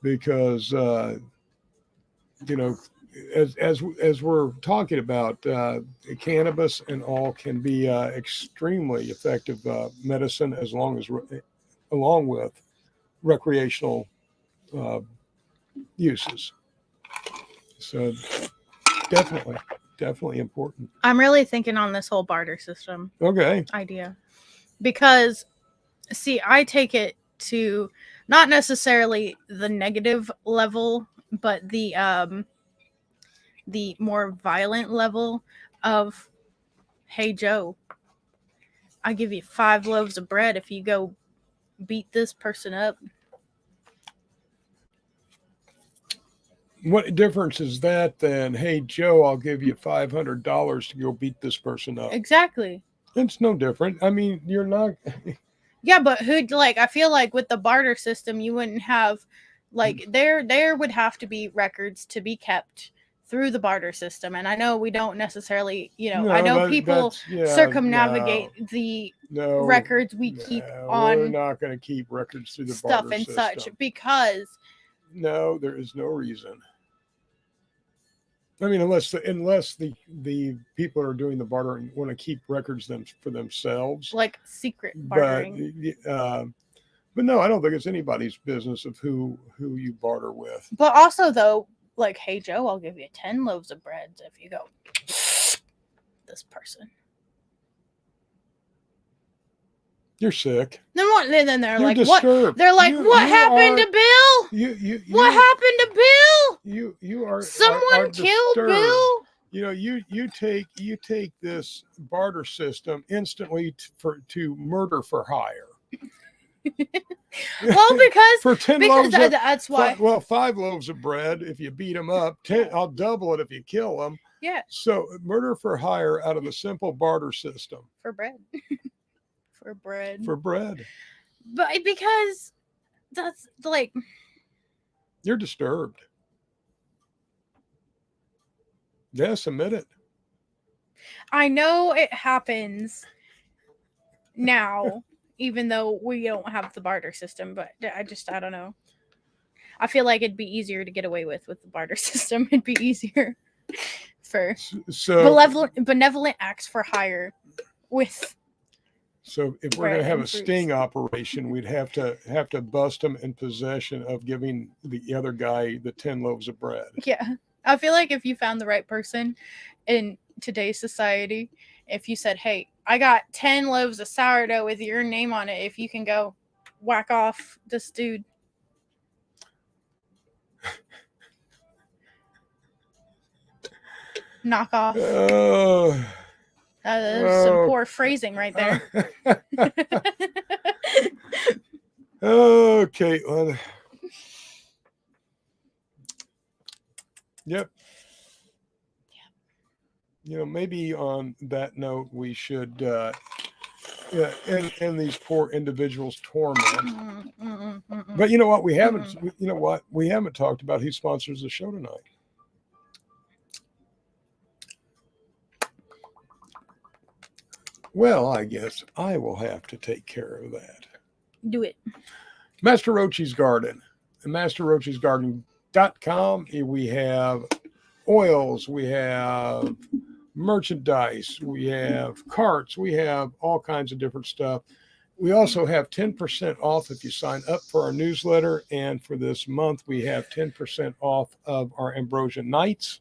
because as we're talking about, cannabis and all can be extremely effective medicine along with recreational uses. So definitely important.
I'm really thinking on this whole barter system idea, because I take it to not necessarily the negative level, but the more violent level of, hey Joe, I'll give you 5 loaves of bread if you go beat this person up.
What difference is that than, hey Joe, I'll give you $500 to go beat this person up?
Exactly.
It's no different. I mean, you're not.
Yeah, but I feel like with the barter system, you wouldn't have, there would have to be records to be kept through the barter system. And I know we don't necessarily, I know people circumnavigate the records we keep on.
We're not going to keep records through the
stuff
barter
and
system.
such, because.
No, there is no reason. I mean, unless the people who are doing the bartering want to keep records for themselves,
like secret bartering.
But no, I don't think it's anybody's business of who you barter with.
But also, though, hey Joe, I'll give you 10 loaves of bread if you go this person.
You're sick.
Then they're
You're
like,
disturbed.
what? They're like, what happened to Bill?
What
happened to Bill?
you are
Someone killed
disturbed.
Bill.
You know, you take this barter system instantly to murder for hire.
Well, because
for 10 loaves
that's why.
5 loaves of bread if you beat them up. 10, I'll double it if you kill them.
Yeah.
So murder for hire out of the simple barter system.
For bread. For bread.
For bread.
But because that's like,
you're disturbed. Yes, admit it.
I know it happens now, even though we don't have the barter system, but I don't know. I feel like it'd be easier to get away with the barter system. It'd be easier for benevolent acts for hire with.
So if we're going to have a sting operation, we'd have to bust them in possession of giving the other guy the 10 loaves of bread.
Yeah. I feel like if you found the right person in today's society, if you said, hey, I got 10 loaves of sourdough with your name on it, if you can go whack off this dude. Knock off. That's some poor phrasing right there.
Okay. Well, yep. You know, maybe on that note, we should end these poor individuals' torment. But you know what? We haven't talked about who sponsors the show tonight. Well, I guess I will have to take care of that.
Do it.
Master Rochi's Garden. MasterRochi'sGarden.com. We have oils. We have merchandise. We have carts. We have all kinds of different stuff. We also have 10% off if you sign up for our newsletter. And for this month, we have 10% off of our Ambrosia Nights,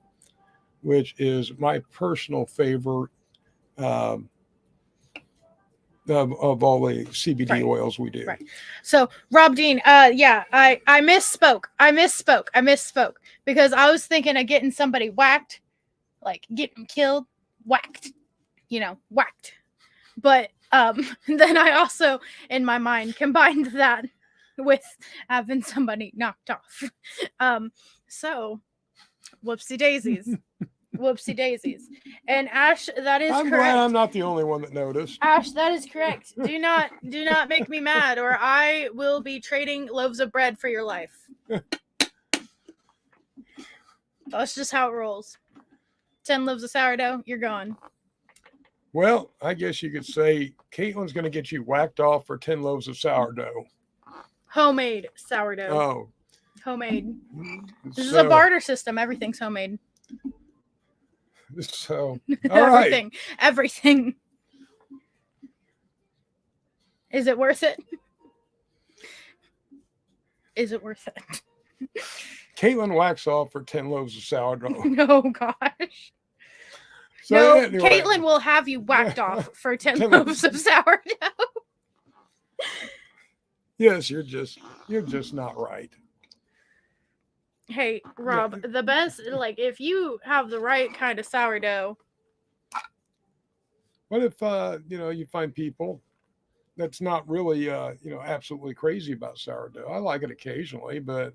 which is my personal favorite of all the CBD oils we do.
Right. So Rob Dean, I misspoke because I was thinking of getting somebody whacked, like getting them killed, whacked. But then I also, in my mind, combined that with having somebody knocked off. So whoopsie daisies. Whoopsie daisies. And Ash, that is correct.
Glad I'm not the only one that noticed.
Ash, that is correct. Do not make me mad, or I will be trading loaves of bread for your life. That's just how it rolls. 10 loaves of sourdough, you're gone.
Well, I guess you could say Caitlin's going to get you whacked off for 10 loaves of sourdough.
Homemade sourdough.
Oh.
Homemade. This is a barter system. Everything's homemade.
So, all
everything. Is it worth it? Is it worth it?
Caitlin whacks off for 10 loaves of sourdough.
No, gosh. So no, anyway. Caitlin will have you whacked off for 10 loaves of sourdough.
Yes, you're just not right.
Hey, Rob, the best, like, if you have the right kind of sourdough.
What if, you find people that's not really, absolutely crazy about sourdough? I like it occasionally, but,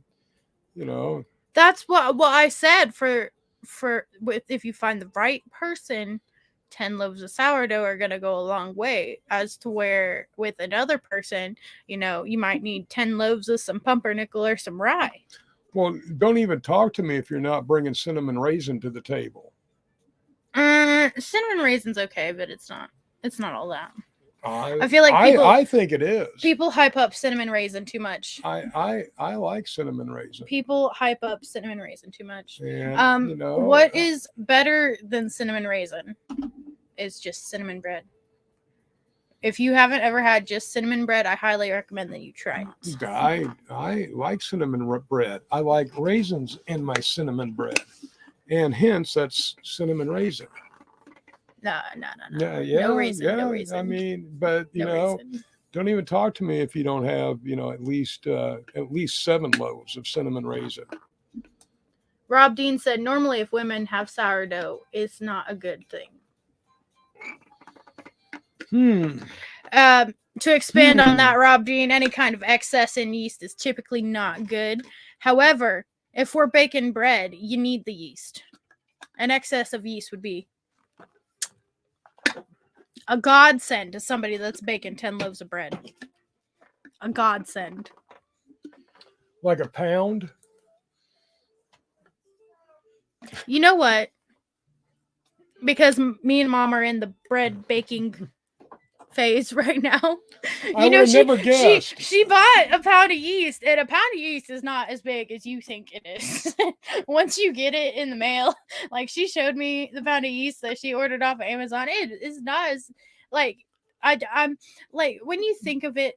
That's what I said if you find the right person, 10 loaves of sourdough are going to go a long way, as to where with another person, you might need 10 loaves of some pumpernickel or some rye.
Well, don't even talk to me if you're not bringing cinnamon raisin to the table.
Cinnamon raisin's okay, but it's not all that.
I
feel like
I think it is.
People hype up cinnamon raisin too much.
I like cinnamon raisin.
People hype up cinnamon raisin too much.
And,
what is better than cinnamon raisin is just cinnamon bread. If you haven't ever had just cinnamon bread, I highly recommend that you try it.
I like cinnamon bread. I like raisins in my cinnamon bread, and hence that's cinnamon raisin.
No.
Yeah,
no raisin.
Yeah.
No raisin.
I mean, but raisin. Don't even talk to me if you don't have at least 7 loaves of cinnamon raisin.
Rob Dean said, normally if women have sourdough, it's not a good thing. To expand on that, Rob Dean, any kind of excess in yeast is typically not good. However, if we're baking bread, you need the yeast. An excess of yeast would be a godsend to somebody that's baking 10 loaves of bread. A godsend.
Like a pound?
You know what? Because me and Mom are in the bread baking phase right now.
I would have never guessed.
She bought a pound of yeast, and a pound of yeast is not as big as you think it is. Once you get it in the mail, like she showed me the pound of yeast that she ordered off of Amazon. It is not as like I'm like when you think of it,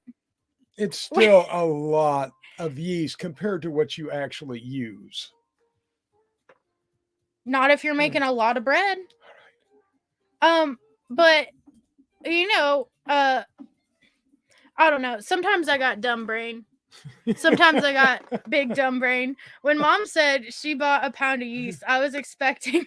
it's still a lot of yeast compared to what you actually use.
Not if you're making a lot of bread. But you know, I don't know. Sometimes I got dumb brain. Sometimes I got big dumb brain. When Mom said she bought a pound of yeast, I was expecting,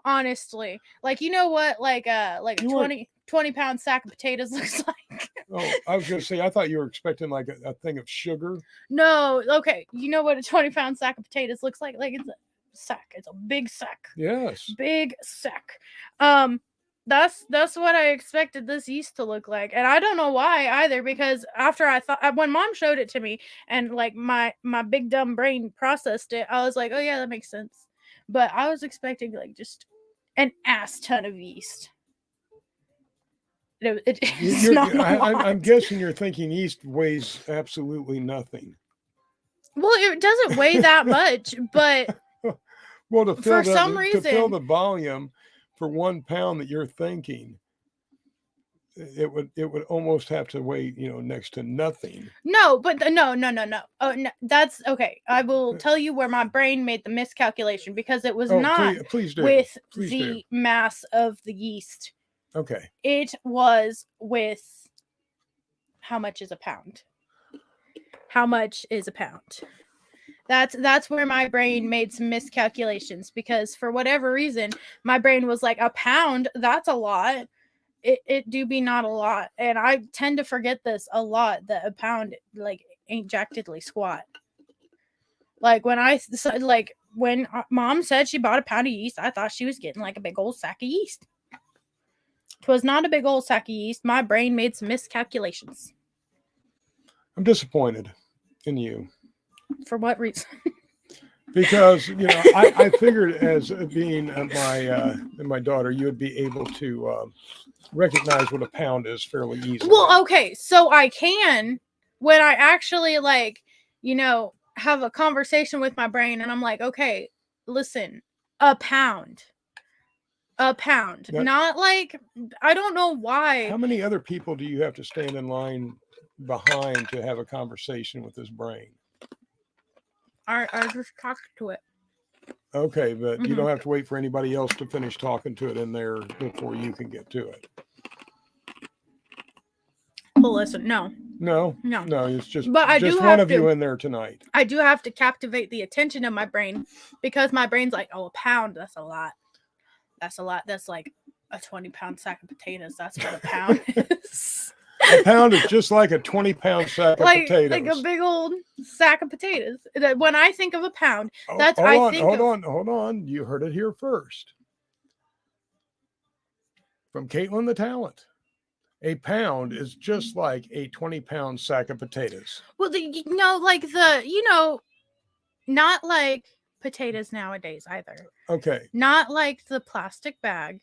honestly, like you know what, like a 20-pound sack of potatoes looks like.
Oh, I was gonna say I thought you were expecting like a thing of sugar.
No, okay. You know what a 20-pound sack of potatoes looks like? Like it's a sack. It's a big sack.
Yes.
Big sack. That's what I expected this yeast to look like, and I don't know why either. Because after when Mom showed it to me, and like my big dumb brain processed it, I was like, oh yeah, that makes sense. But I was expecting like just an ass ton of yeast. It's not
I'm guessing you're thinking yeast weighs absolutely nothing.
Well, it doesn't weigh that much, but
well, to fill the volume for 1 pound that you're thinking, it would almost have to weigh, next to nothing.
No, but no. Oh, no, that's okay. I will tell you where my brain made the miscalculation, because it was not
please do.
With the mass of the yeast.
Okay.
It was with how much is a pound? How much is a pound? That's where my brain made some miscalculations, because for whatever reason, my brain was like, a pound, that's a lot. It do be not a lot. And I tend to forget this a lot, that a pound like ain't jack diddly squat. Like when Mom said she bought a pound of yeast, I thought she was getting like a big old sack of yeast. 'Twas not a big old sack of yeast. My brain made some miscalculations.
I'm disappointed in you.
For what reason?
Because I figured as being my daughter, you would be able to recognize what a pound is fairly easily.
Well, okay, so I can when I actually have a conversation with my brain, and I'm like, okay, listen, a pound. Not like, I don't know why.
How many other people do you have to stand in line behind to have a conversation with this brain?
I just talked to it.
Okay, but you don't have to wait for anybody else to finish talking to it in there before you can get to it.
Well, listen, no.
It's just,
but I
just
do
one of you in there tonight.
I do have to captivate the attention of my brain, because my brain's like, oh, a pound, that's a lot. That's a lot. That's like a 20-pound sack of potatoes. That's what a pound is.
A pound is just like a 20-pound sack of potatoes.
Like a big old sack of potatoes. When I think of a pound,
hold on. You heard it here first. From Caitlin the Talent. A pound is just like a 20-pound sack of potatoes.
Well, not like potatoes nowadays either.
Okay.
Not like the plastic bag,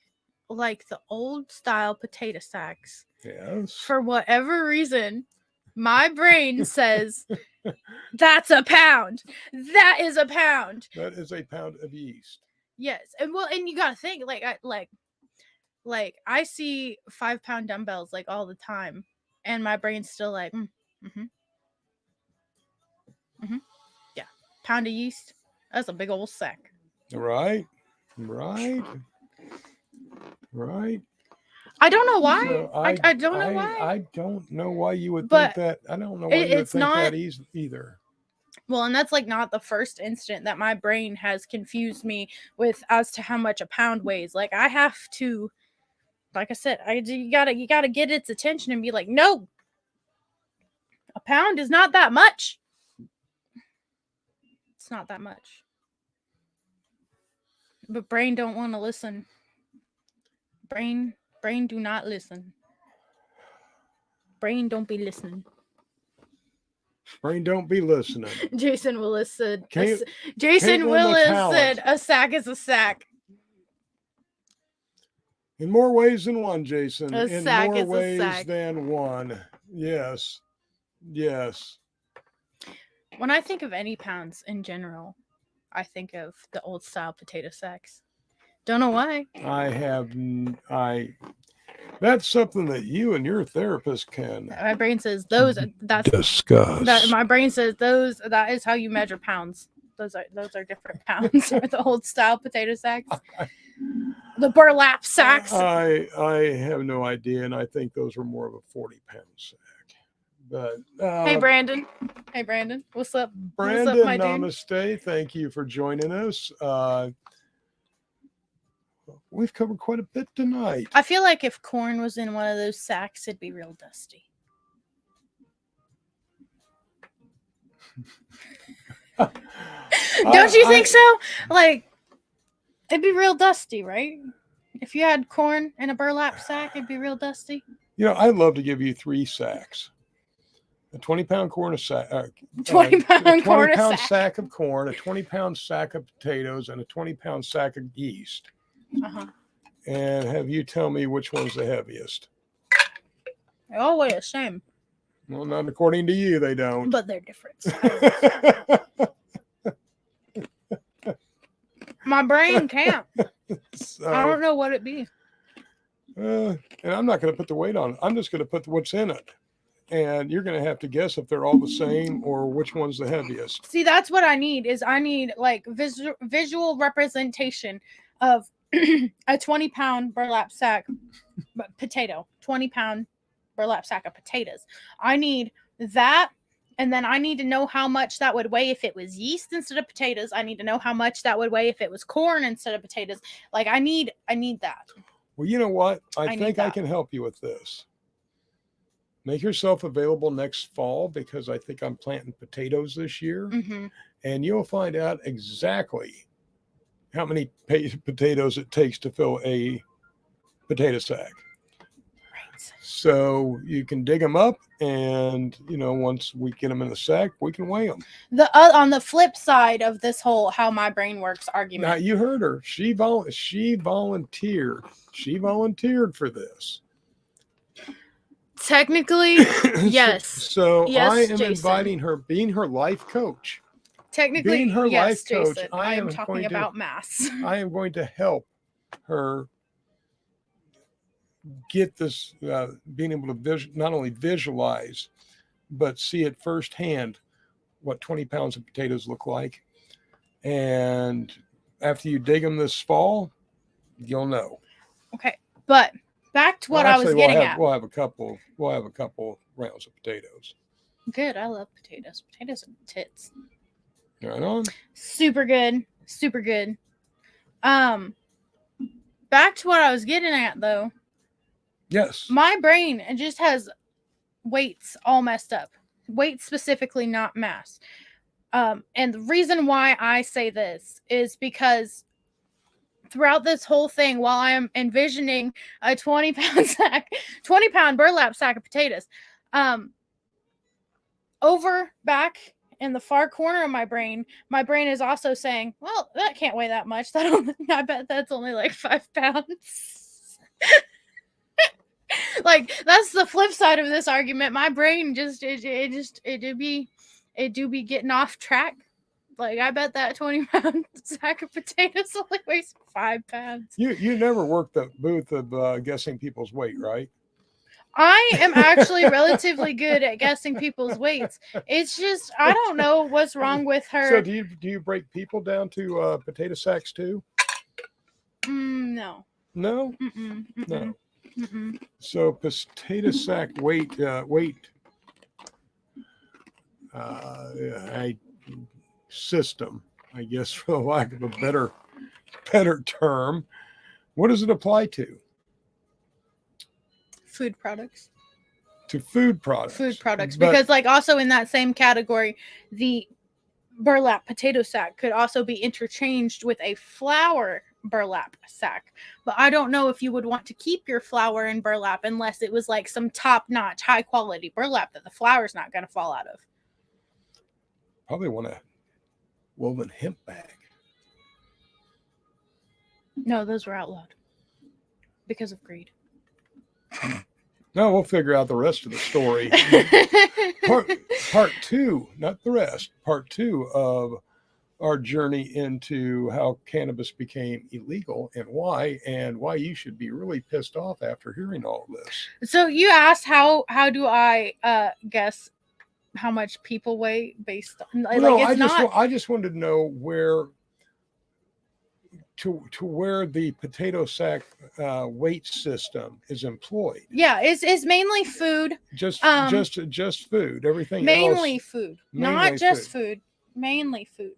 like the old style potato sacks.
Yes.
For whatever reason, my brain says, that's a pound. That is a pound.
That is a pound of yeast.
Yes. And you got to think, like I see 5-pound dumbbells like all the time, and my brain's still like, yeah, pound of yeast. That's a big old sack.
Right.
I don't know why.
So
I don't know why.
I don't know why you would think that. I don't know why you would think that either.
Well, and that's like not the first instant that my brain has confused me with as to how much a pound weighs. Like I have to, like I said, you gotta get its attention and be like, no, a pound is not that much. It's not that much. But brain don't want to listen. Brain do not listen. Brain don't be listening.
Brain don't be listening.
Jason Willis said. Jason Willis said, "A sack is a sack."
In more ways than one, Jason.
In more
ways than one. Yes. Yes.
When I think of any pounds in general, I think of the old style potato sacks. Don't know why.
That's something that you and your therapist can.
My brain says those. That's
discuss.
My brain says those. That is how you measure pounds. Those are different pounds. The old style potato sacks. The burlap sacks.
I have no idea, and I think those were more of a 40-pound sack. But
hey, Brandon. Hey, Brandon. What's up?
Brandon,
what's up, my
namaste. Dude? Thank you for joining us. We've covered quite a bit tonight.
I feel like if corn was in one of those sacks, it'd be real dusty. Don't you think so? Like, it'd be real dusty, right? If you had corn in a burlap sack, it'd be real dusty.
You know, I'd love to give you 3 sacks. A 20-pound corn sack.
20-pound
sack of corn, a 20-pound sack of potatoes, and a 20-pound sack of yeast.
Uh-huh.
And have you tell me which one's the heaviest?
They all weigh the same.
Well, not according to you, they don't.
But they're different. My brain can't. So, I don't know what it'd be.
And I'm not going to put the weight on it. I'm just going to put what's in it. And you're going to have to guess if they're all the same or which one's the heaviest.
See, that's what I need. I need like visual representation of a 20-pound burlap sack potato. 20-pound burlap sack of potatoes. I need that. And then I need to know how much that would weigh if it was yeast instead of potatoes. I need to know how much that would weigh if it was corn instead of potatoes. Like I need that.
Well, you know what? I think I can help you with this. Make yourself available next fall because I think I'm planting potatoes this year.
Mm-hmm.
And you'll find out exactly how many potatoes it takes to fill a potato sack.
Right.
So you can dig them up, and once we get them in the sack, we can weigh them.
On the flip side of this whole how my brain works argument.
Now you heard her. She volunteered. She volunteered for this.
Technically, yes.
So
yes,
I am
Jason.
inviting her, being her life coach.
Technically,
being her
yes,
life coach,
Jason. I am talking about mass.
I am going to help her get this, being able to not only visualize, but see it firsthand what 20 pounds of potatoes look like. And after you dig them this fall, you'll know. Okay,
but back to what I was getting at.
We'll have a couple rounds of potatoes.
Good. I love potatoes. Potatoes are tits.
Right on.
Super good. Super good. Back to what I was getting at though.
Yes.
My brain just has weights all messed up. Weights specifically, not mass. And the reason why I say this is because throughout this whole thing, while I am envisioning a 20-pound burlap sack of potatoes, over back in the far corner of my brain is also saying, well, that can't weigh that much. I bet that's only like 5 pounds. Like, that's the flip side of this argument. My brain it do be getting off track. Like, I bet that 20-pound sack of potatoes only weighs 5 pounds.
You never worked the booth of guessing people's weight, right?
I am actually relatively good at guessing people's weights. It's just, I don't know what's wrong with her.
So do you break people down to potato sacks too?
No.
No?
Mm-mm. Mm-mm.
No.
Mm-mm.
So potato sack weight. I system, I guess, for the lack of a better term, what does it apply to?
Food products.
To food products.
Food products.
But,
because like also in that same category, the burlap potato sack could also be interchanged with a flour burlap sack. But I don't know if you would want to keep your flour in burlap unless it was like some top-notch, high-quality burlap that the flour's not going to fall out of.
probably want a woven hemp bag.
No, those were outlawed because of greed.
No, we'll figure out the rest of the story. part two, not the rest, part two of our journey into how cannabis became illegal and why you should be really pissed off after hearing all of this.
So you asked how do I guess how much people weigh based on
I just wanted to know where to where the potato sack weight system is employed.
Yeah, it's mainly food.
Just food. Everything
mainly
else,
food,
mainly
not just
food.
food. Mainly food.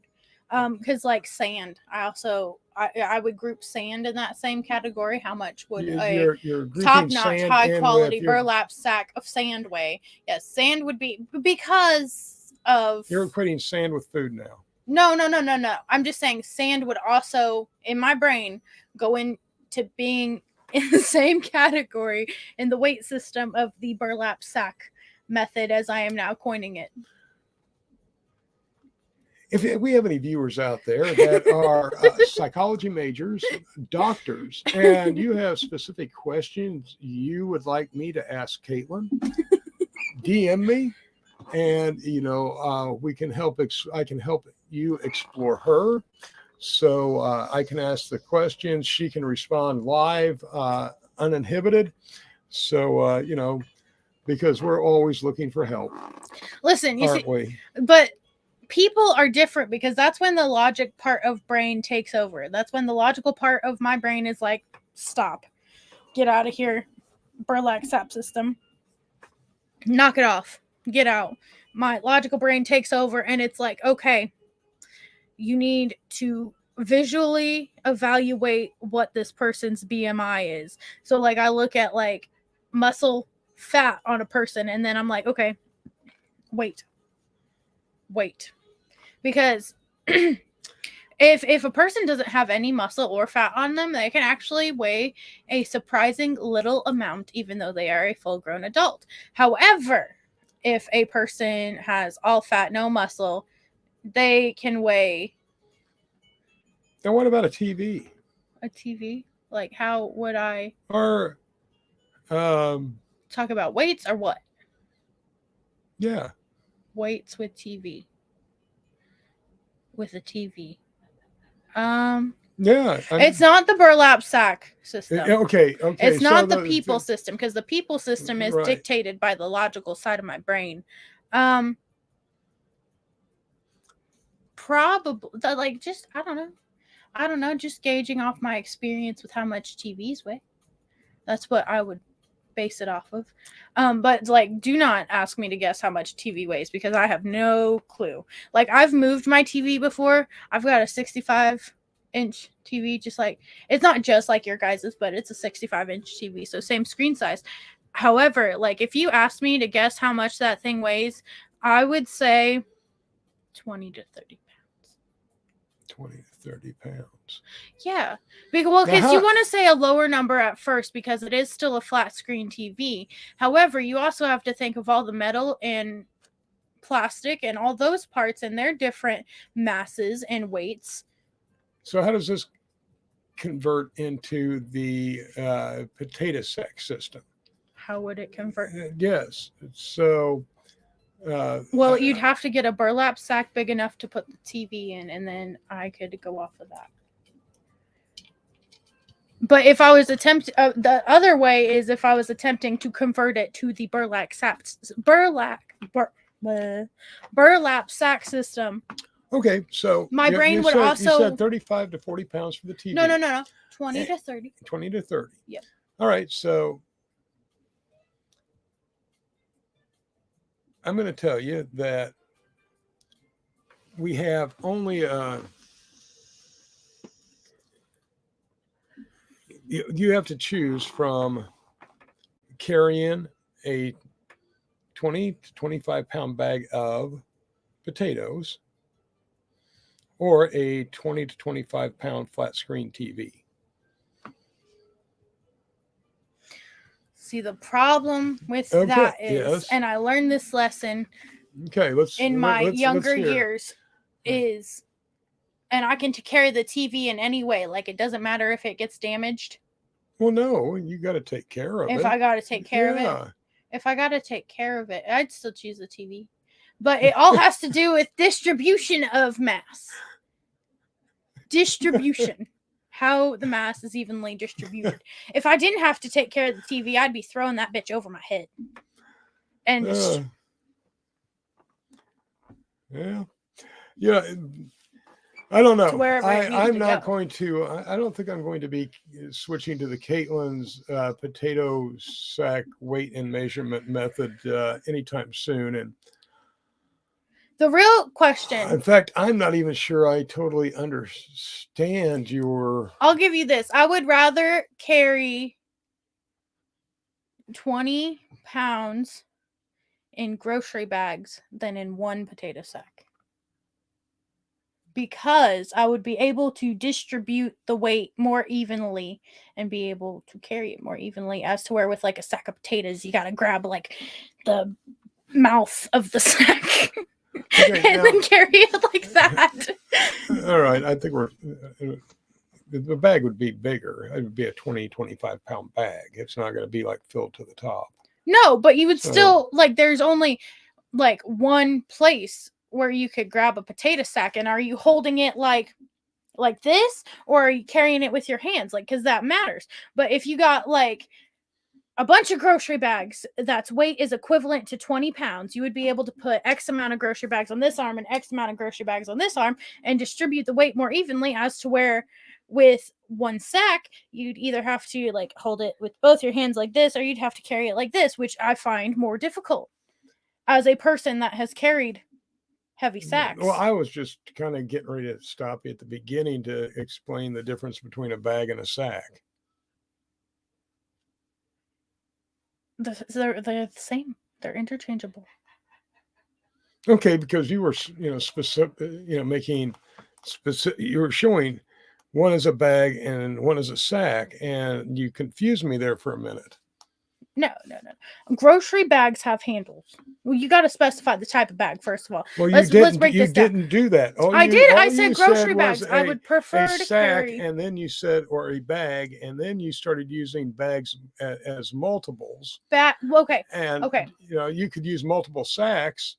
Because like sand, I would group sand in that same category. How much would
you're
top-notch, high-quality burlap sack of sand weigh? Yes, sand would be because of.
You're equating sand with food now.
No. I'm just saying sand would also, in my brain, go into being in the same category in the weight system of the burlap sack method as I am now coining it.
If we have any viewers out there that are psychology majors, doctors, and you have specific questions you would like me to ask Caitlin, DM me, and we can help. I can help you explore her, so I can ask the questions. She can respond live, uninhibited. So because we're always looking for help.
Listen,
aren't we?
But people are different because that's when the logic part of brain takes over. That's when the logical part of my brain is like, stop, get out of here, burlap sap system, knock it off, get out. My logical brain takes over and it's like, okay, you need to visually evaluate what this person's BMI is. So like I look at like muscle fat on a person and then I'm like, okay, wait. Because if a person doesn't have any muscle or fat on them, they can actually weigh a surprising little amount, even though they are a full-grown adult. However, if a person has all fat, no muscle, they can weigh.
Now, what about a TV?
A TV? Like, how would I?
Or
talk about weights or what?
Yeah.
Weights with TV. With a TV.
Yeah.
It's not the burlap sack system.
Okay.
It's not the people system, because the people system is
right.
dictated by the logical side of my brain. Probably like just I don't know, just gauging off my experience with how much TVs weigh. That's what I would base it off of. But like, do not ask me to guess how much TV weighs because I have no clue. Like, I've moved my TV before. I've got a 65-inch TV, just like, it's not just like your guys's, but it's a 65-inch TV, so same screen size. However, like, if you asked me to guess how much that thing weighs, I would say 20 to 30 pounds.
20 to 30 pounds.
Yeah, because you want to say a lower number at first because it is still a flat screen TV. However, you also have to think of all the metal and plastic and all those parts and their different masses and weights.
So how does this convert into the potato sack system?
How would it convert?
Yes. So
well, you'd have to get a burlap sack big enough to put the TV in, and then I could go off of that. But if I was the other way is if I was attempting to convert it to the burlap sack system.
Okay, so
my brain would also.
You said 35 to 40 pounds for the TV.
No. 20 to 30.
20 to 30.
Yep.
All right, so I'm going to tell you that we have only you have to choose from carrying a 20 to 25-pound bag of potatoes or a 20 to 25-pound flat screen TV.
See, the problem with that is,
yes.
and I learned this lesson
in
my younger
hear.
years, is, and I can carry the TV in any way. Like, it doesn't matter if it gets damaged.
Well, no, you got to take care of it.
If I got to take care of it. If I got to take care of it, I'd still choose the TV. But it all has to do with distribution of mass. Distribution. How the mass is evenly distributed. If I didn't have to take care of the TV, I'd be throwing that bitch over my head. And
yeah, I don't know.
I'm
not going to. I don't think I'm going to be switching to the Caitlin's potato sack weight and measurement method anytime soon. And
the real question.
In fact, I'm not even sure I totally understand your.
I'll give you this. I would rather carry 20 pounds in grocery bags than in one potato sack. Because I would be able to distribute the weight more evenly and be able to carry it more evenly, as to where with like a sack of potatoes, you got to grab like the mouth of the sack and then carry it like that.
All right. I think the bag would be bigger. It would be a 20, 25-pound bag. It's not going to be like filled to the top.
No, but you would still, like, there's only like one place where you could grab a potato sack, and are you holding it like this, or are you carrying it with your hands? Like, because that matters. But if you got like a bunch of grocery bags that's weight is equivalent to 20 pounds, you would be able to put X amount of grocery bags on this arm and X amount of grocery bags on this arm and distribute the weight more evenly, as to where with one sack, you'd either have to like hold it with both your hands like this, or you'd have to carry it like this, which I find more difficult as a person that has carried heavy sacks.
Well, I was just kind of getting ready to stop you at the beginning to explain the difference between a bag and a sack.
They're the same. They're interchangeable.
Okay, because you were, specific, making specific. You were showing one is a bag and one is a sack, and you confused me there for a minute.
No. Grocery bags have handles. Well, you got to specify the type of bag first of all.
Well, let's break this down. You didn't do that.
I did. I said grocery bags. I would prefer to
sack,
carry.
And then you said, or a bag, and then you started using bags as multiples.
Okay.
And you could use multiple sacks,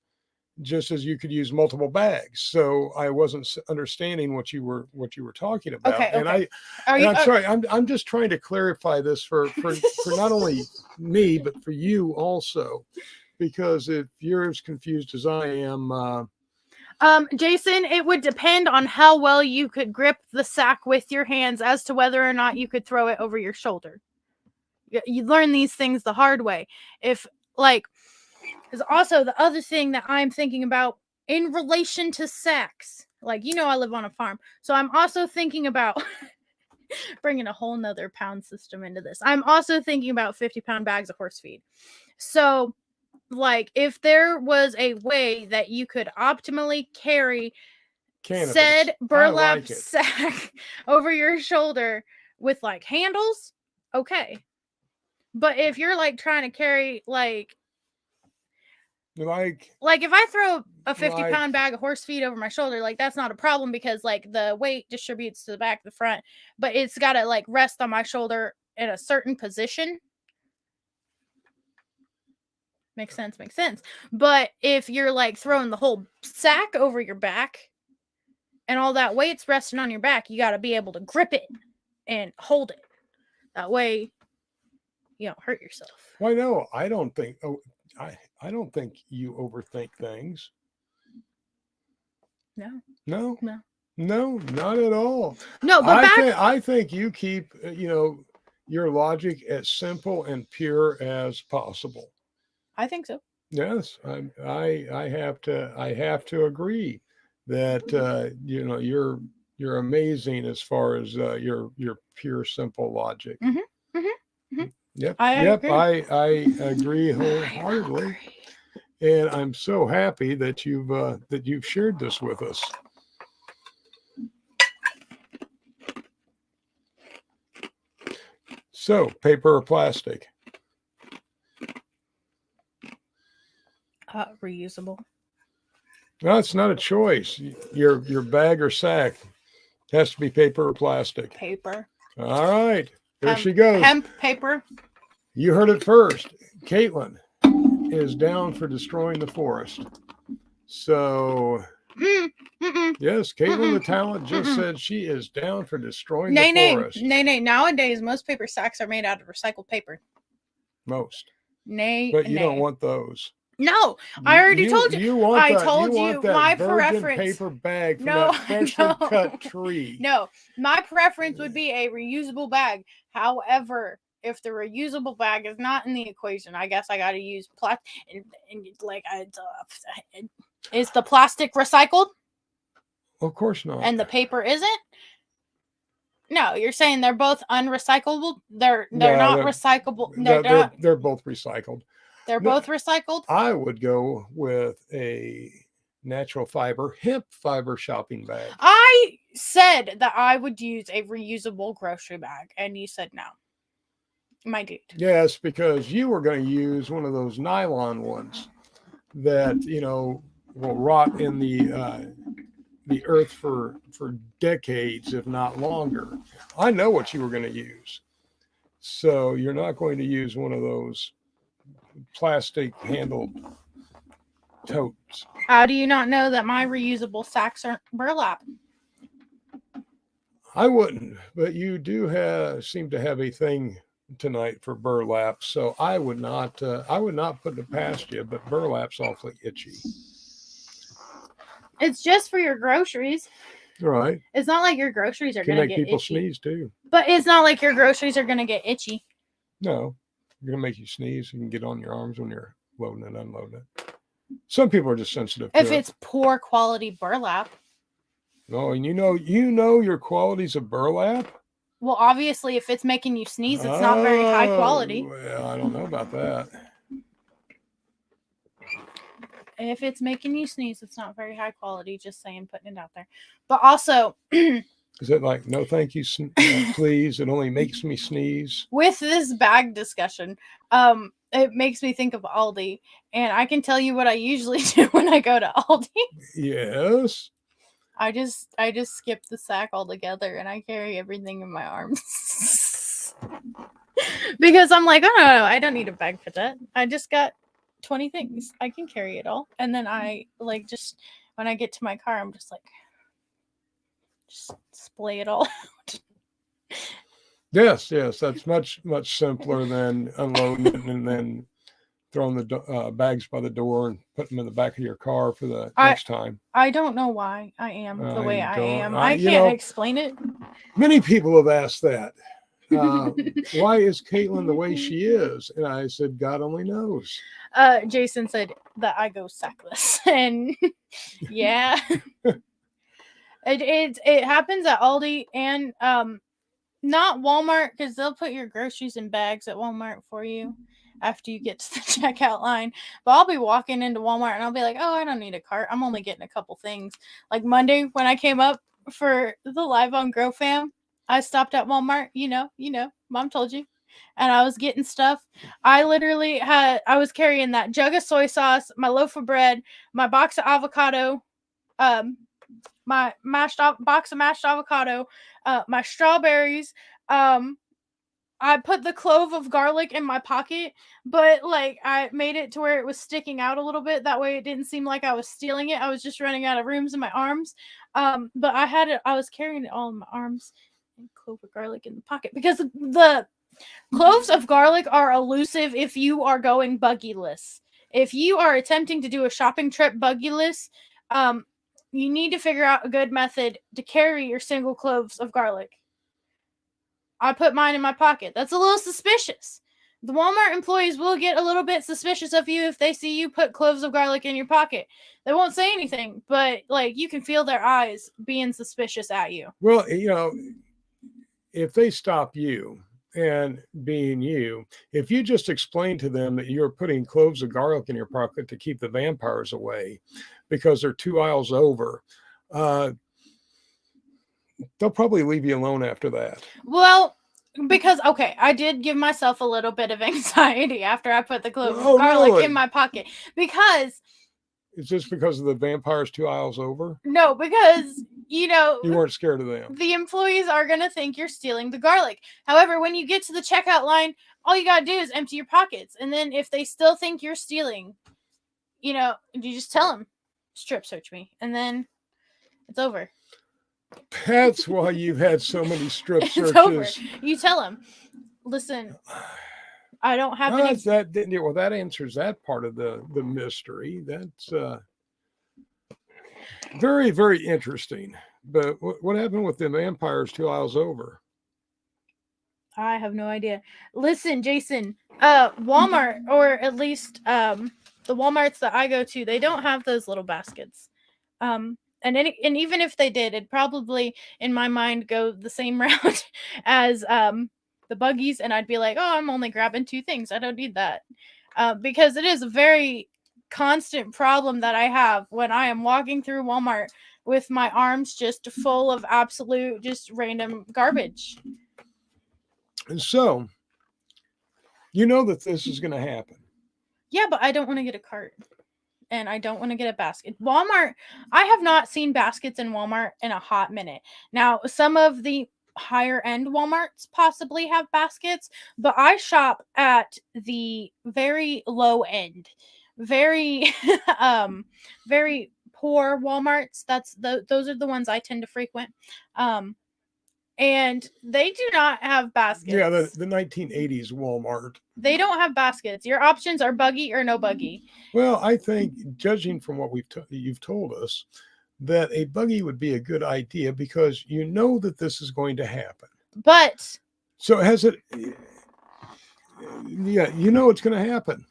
just as you could use multiple bags. So I wasn't understanding what you were talking about.
Okay.
And I'm sorry. I'm just trying to clarify this for not only me, but for you also, because if you're as confused as I am.
Jason, it would depend on how well you could grip the sack with your hands as to whether or not you could throw it over your shoulder. You learn these things the hard way. If is also the other thing that I'm thinking about in relation to sacks. Like, I live on a farm. So I'm also thinking about bringing a whole nother pound system into this. I'm also thinking about 50-pound bags of horse feed. So, like, if there was a way that you could optimally carry
Cannabis.
Said burlap sack over your shoulder with, like, handles, okay. But if you're, like, trying to carry, like if I throw a 50-pound bag of horse feed over my shoulder, like, that's not a problem, because like the weight distributes to the back, the front, but it's got to like rest on my shoulder in a certain position. Makes sense. But if you're like throwing the whole sack over your back and all that weight's resting on your back, you got to be able to grip it and hold it. That way you don't hurt yourself.
Well, no, I don't think I don't think you overthink things.
No,
not at all.
No, but
I think you keep, your logic as simple and pure as possible.
I think so.
Yes, I have to agree. that you're amazing as far as your pure simple logic.
Mm-hmm, mm-hmm, mm-hmm.
Yep,
I
yep,
agree.
I agree wholeheartedly, and I'm so happy that you've shared this with us. So, paper or plastic?
Reusable.
No, it's not a choice. Your bag or sack has to be paper or plastic.
Paper.
All right, there she goes.
Hemp paper.
You heard it first. Caitlin is down for destroying the forest. So, yes, Caitlin the talent just said she is down for destroying the forest.
Nay. Nowadays, most paper sacks are made out of recycled paper.
Most.
Nay,
but you don't want those.
No, I already told you.
You want
I
that,
told
you
you
want that
my
virgin
preference.
paper bag from that freshly cut tree.
No, my preference would be a reusable bag. However, if the reusable bag is not in the equation, I guess I got to use plastic. And like, is the plastic recycled?
Of course not.
And the paper isn't? No, you're saying they're both unrecyclable? They're not recyclable.
They're both recycled.
They're both recycled?
I would go with a natural fiber, hemp fiber shopping bag.
I said that I would use a reusable grocery bag, and you said no. My dude.
Yes, because you were going to use one of those nylon ones that, will rot in the earth for decades, if not longer. I know what you were going to use. So you're not going to use one of those plastic handled totes.
How do you not know that my reusable sacks aren't burlap?
I wouldn't, but you do seem to have a thing tonight for burlap, so I would not put it past you, but burlap's awfully itchy.
It's just for your groceries.
Right.
It's not like your groceries are going to get
people
itchy.
Sneeze too.
But it's not like your groceries are going to get itchy.
No. You're going to make you sneeze. You can get on your arms when you're loading and unloading it. Some people are just sensitive to it.
If it's poor quality burlap.
No, and you know your qualities of burlap?
Well, obviously, if it's making you sneeze, it's not very high quality.
Well, I don't know about that.
If it's making you sneeze, it's not very high quality. Just saying, putting it out there. But also...
Is it like, no thank you, please? It only makes me sneeze.
With this bag discussion, it makes me think of Aldi. And I can tell you what I usually do when I go to Aldi.
Yes.
I just skip the sack altogether and I carry everything in my arms. Because I'm like, oh, no, I don't need a bag for that. I just got 20 things. I can carry it all. And then I just when I get to my car, I'm just like, just splay it all out.
Yes, that's much simpler than unloading it and then throwing the bags by the door and putting them in the back of your car for the next time.
I don't know why I am the way I am. I can't explain it.
Many people have asked that. Why is Caitlin the way she is? And I said, God only knows.
Jason said that I go sackless, and yeah, it happens at Aldi and not Walmart, because they'll put your groceries in bags at Walmart for you after you get to the checkout line. But I'll be walking into Walmart and I'll be like, oh, I don't need a cart. I'm only getting a couple things. Like Monday when I came up for the Live on Grow Fam, I stopped at Walmart. You know, Mom told you. And I was getting stuff. I was carrying that jug of soy sauce, my loaf of bread, my box of avocado, my box of mashed avocado, my strawberries. I put the clove of garlic in my pocket, but I made it to where it was sticking out a little bit. That way it didn't seem like I was stealing it. I was just running out of rooms in my arms. But I was carrying it all in my arms and clove of garlic in the pocket because the cloves of garlic are elusive if you are going buggyless. If you are attempting to do a shopping trip buggyless, you need to figure out a good method to carry your single cloves of garlic. I put mine in my pocket. That's a little suspicious The Walmart employees will get a little bit suspicious of you if they see you put cloves of garlic in your pocket. They won't say anything, but like you can feel their eyes being suspicious at you.
Well, if they stop you and being you, if you just explain to them that you're putting cloves of garlic in your pocket to keep the vampires away because they're 2 aisles over, they'll probably leave you alone after that.
Well, because I did give myself a little bit of anxiety after I put the clove of garlic
really?
in my pocket because
It's just because of the vampires 2 aisles over?
No, because
You weren't scared of them.
The employees are gonna think you're stealing the garlic. However, when you get to the checkout line, all you gotta do is empty your pockets, and then if they still think you're stealing, you just tell them, strip search me, and then it's over.
That's why you've had so many strip searches.
It's over. You tell them, listen, I don't have any.
That answers that part of the mystery. That's very, very interesting. But what happened with the vampires 2 aisles over?
I have no idea. Listen, Jason, Walmart, or at least the Walmarts that I go to, they don't have those little baskets. And even if they did, it'd probably, in my mind, go the same route as the buggies, and I'd be like, oh, I'm only grabbing 2 things. I don't need that. Because it is a very constant problem that I have when I am walking through Walmart with my arms just full of absolute, just random garbage.
And so, you know that this is going to happen.
Yeah, but I don't want to get a cart. And I don't want to get a basket. Walmart, I have not seen baskets in Walmart in a hot minute. Now, some of the higher end Walmarts possibly have baskets, but I shop at the very low end, very very poor Walmarts. Those are the ones I tend to frequent. And they do not have baskets.
Yeah, the 1980s Walmart.
They don't have baskets. Your options are buggy or no buggy.
Well, I think, judging from what you've told us, that a buggy would be a good idea because you know that this is going to happen.
But
so has it? Yeah, you know it's going to happen.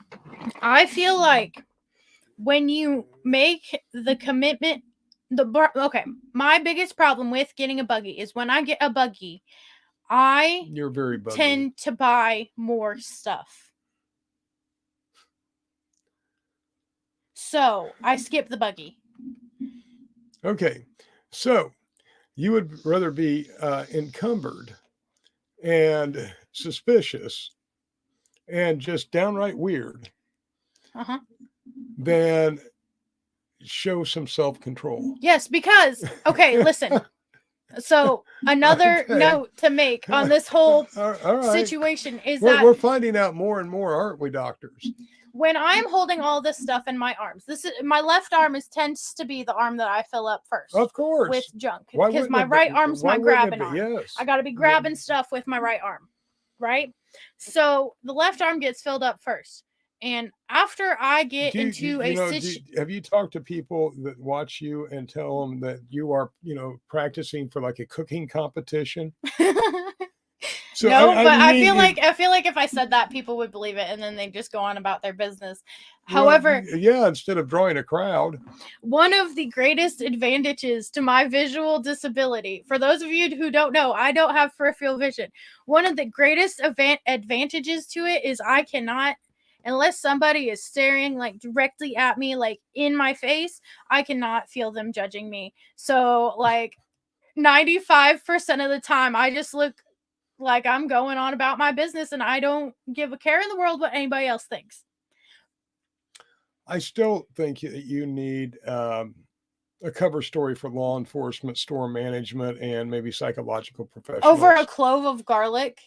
I feel like when you make the commitment, my biggest problem with getting a buggy is when I get a buggy,
You're very buggy.
Tend to buy more stuff. So I skip the buggy.
Okay, so you would rather be encumbered and suspicious and just downright weird than show some self-control.
Yes, because listen. So another note to make on this whole situation is that
we're finding out more and more, aren't we, doctors?
When I'm holding all this stuff in my arms, my left arm tends to be the arm that I fill up first.
Of course.
With junk. Because my right arm's my grabbing arm.
Yes.
I got to be grabbing stuff with my right arm. Right? So the left arm gets filled up first. And after I get
have you talked to people that watch you and tell them that you are, practicing for like a cooking competition?
So, no, I feel like if I said that, people would believe it, and then they just go on about their business. However,
instead of drawing a crowd.
One of the greatest advantages to my visual disability, for those of you who don't know, I don't have peripheral vision. One of the greatest advantages to it is I cannot, unless somebody is staring like directly at me, like in my face, I cannot feel them judging me. So like 95% of the time, I just look like I'm going on about my business and I don't give a care in the world what anybody else thinks.
I still think that you need a cover story for law enforcement, store management, and maybe psychological professionals.
Over a clove of garlic?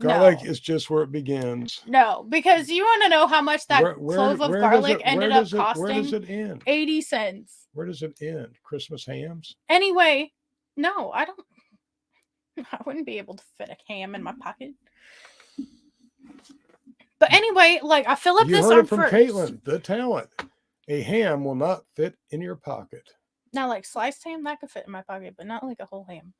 Garlic is just where it begins.
No, because you want to know how much that clove of garlic ended up costing?
Where does it end?
80 cents.
Where does it end? Christmas hams?
Anyway, no, I wouldn't be able to fit a ham in my pocket. But anyway, like I fill up this arm
from
first.
Caitlin, the talent. A ham will not fit in your pocket.
Now, like sliced ham, that could fit in my pocket, but not like a whole ham.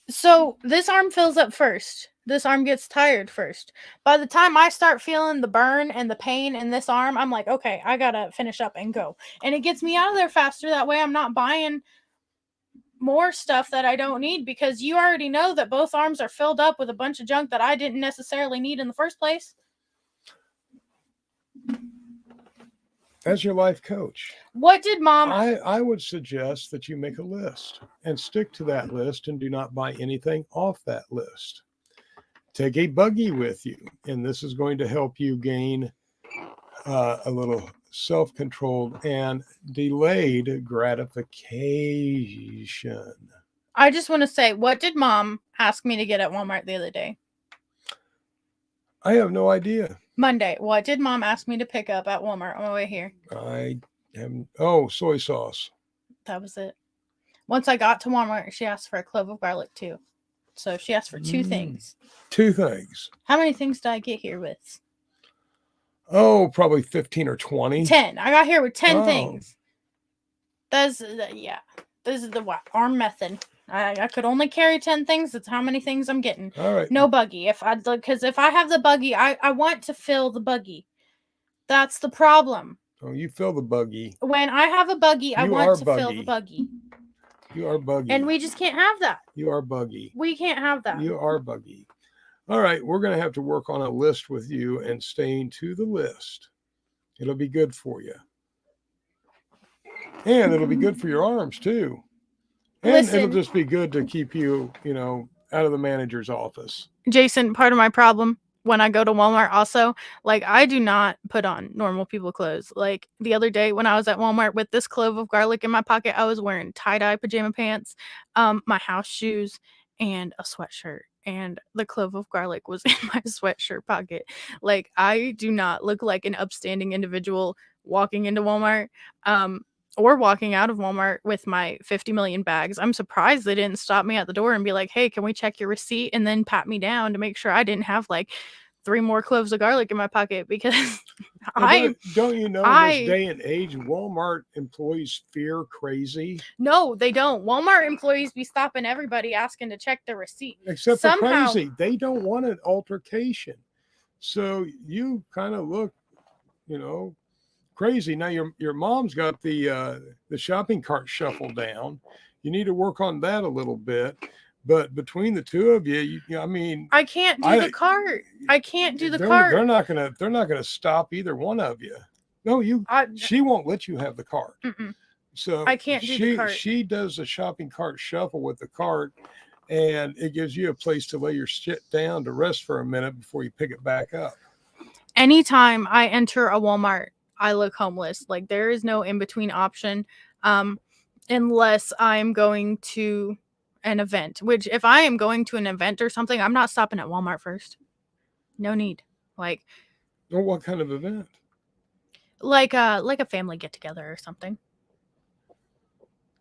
So this arm fills up first. This arm gets tired first. By the time I start feeling the burn and the pain in this arm, I'm like, okay, I gotta finish up and go. And it gets me out of there faster. That way I'm not buying more stuff that I don't need, because you already know that both arms are filled up with a bunch of junk that I didn't necessarily need in the first place.
As your life coach,
what did Mom...
I would suggest that you make a list and stick to that list and do not buy anything off that list. Take a buggy with you, and this is going to help you gain a little self-controlled and delayed gratification.
I just want to say, what did Mom ask me to get at Walmart the other day?
I have no idea.
Monday. What did Mom ask me to pick up at Walmart on my way here?
Soy sauce.
That was it. Once I got to Walmart, she asked for a clove of garlic too. So she asked for two things.
2 things.
How many things did I get here with?
Oh, probably 15 or 20.
10. I got here with 10 things. This is the arm method. I could only carry 10 things. That's how many things I'm getting.
All right.
No buggy. Because if I have the buggy, I want to fill the buggy. That's the problem.
Oh, you fill the buggy.
When I have a buggy, I want to fill the buggy.
You are buggy.
And we just can't have that.
You are buggy.
We can't have that.
You are buggy. All right, we're going to have to work on a list with you and staying to the list. It'll be good for you. And it'll be good for your arms too. And it'll just be good to keep you, out of the manager's office.
Jason, part of my problem when I go to Walmart also, like, I do not put on normal people clothes. Like the other day when I was at Walmart with this clove of garlic in my pocket, I was wearing tie-dye pajama pants, my house shoes, and a sweatshirt. And the clove of garlic was in my sweatshirt pocket. Like, I do not look like an upstanding individual walking into Walmart, or walking out of Walmart with my 50 million bags. I'm surprised they didn't stop me at the door and be like, hey, can we check your receipt? And then pat me down to make sure I didn't have like 3 more cloves of garlic in my pocket, because
don't you know in this day and age, Walmart employees fear crazy?
No, they don't. Walmart employees be stopping everybody asking to check their receipt.
Except for crazy. They don't want an altercation. So you kind of look, crazy. Now your mom's got the shopping cart shuffled down. You need to work on that a little bit. But between the two of you,
I can't do the cart. I can't do the cart.
They're not gonna stop either one of you. No, she won't let you have the cart. So
I can't do the cart.
She does a shopping cart shuffle with the cart, and it gives you a place to lay your shit down to rest for a minute before you pick it back up.
Anytime I enter a Walmart, I look homeless. Like, there is no in-between option, unless I'm going to an event, which if I am going to an event or something, I'm not stopping at Walmart first. No need. Like,
well, what kind of event?
Like a family get together or something.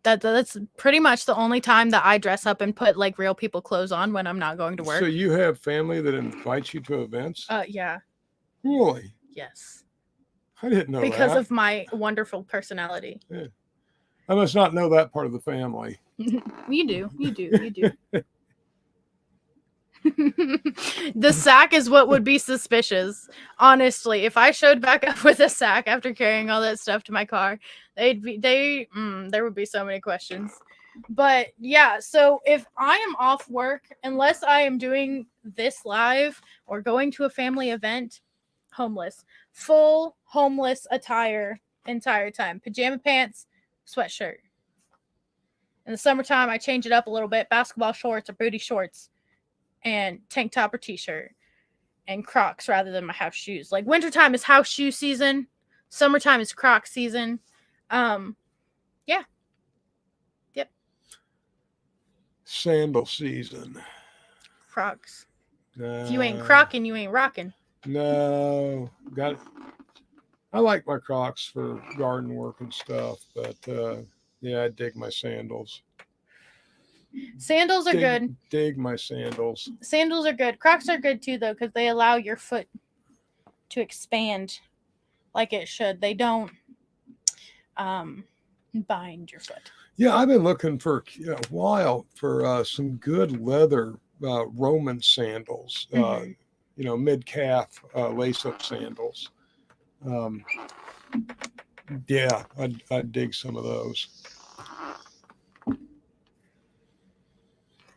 That's pretty much the only time that I dress up and put like real people clothes on, when I'm not going to work.
So you have family that invites you to events?
Yeah.
Really?
Yes.
I didn't know
because
that.
of my wonderful personality.
Yeah. I must not know that part of the family.
You do. The sack is what would be suspicious. Honestly, if I showed back up with a sack after carrying all that stuff to my car, there would be so many questions. But yeah, so if I am off work, unless I am doing this live or going to a family event, homeless. Full homeless attire entire time. Pajama pants, sweatshirt. In the summertime, I change it up a little bit. Basketball shorts or booty shorts and tank top or t-shirt and Crocs rather than my house shoes. Like, wintertime is house shoe season. Summertime is Croc season. Yeah. Yep.
Sandal season.
Crocs. If you ain't crocking, you ain't rocking.
No. Got it. I like my Crocs for garden work and stuff, but yeah, I dig my sandals.
Sandals are good.
Dig my sandals.
Sandals are good. Crocs are good too, though, because they allow your foot to expand like it should. They don't bind your foot.
Yeah, I've been looking for a while for some good leather Roman sandals, mid-calf lace-up sandals. Um, yeah, I'd dig some of those.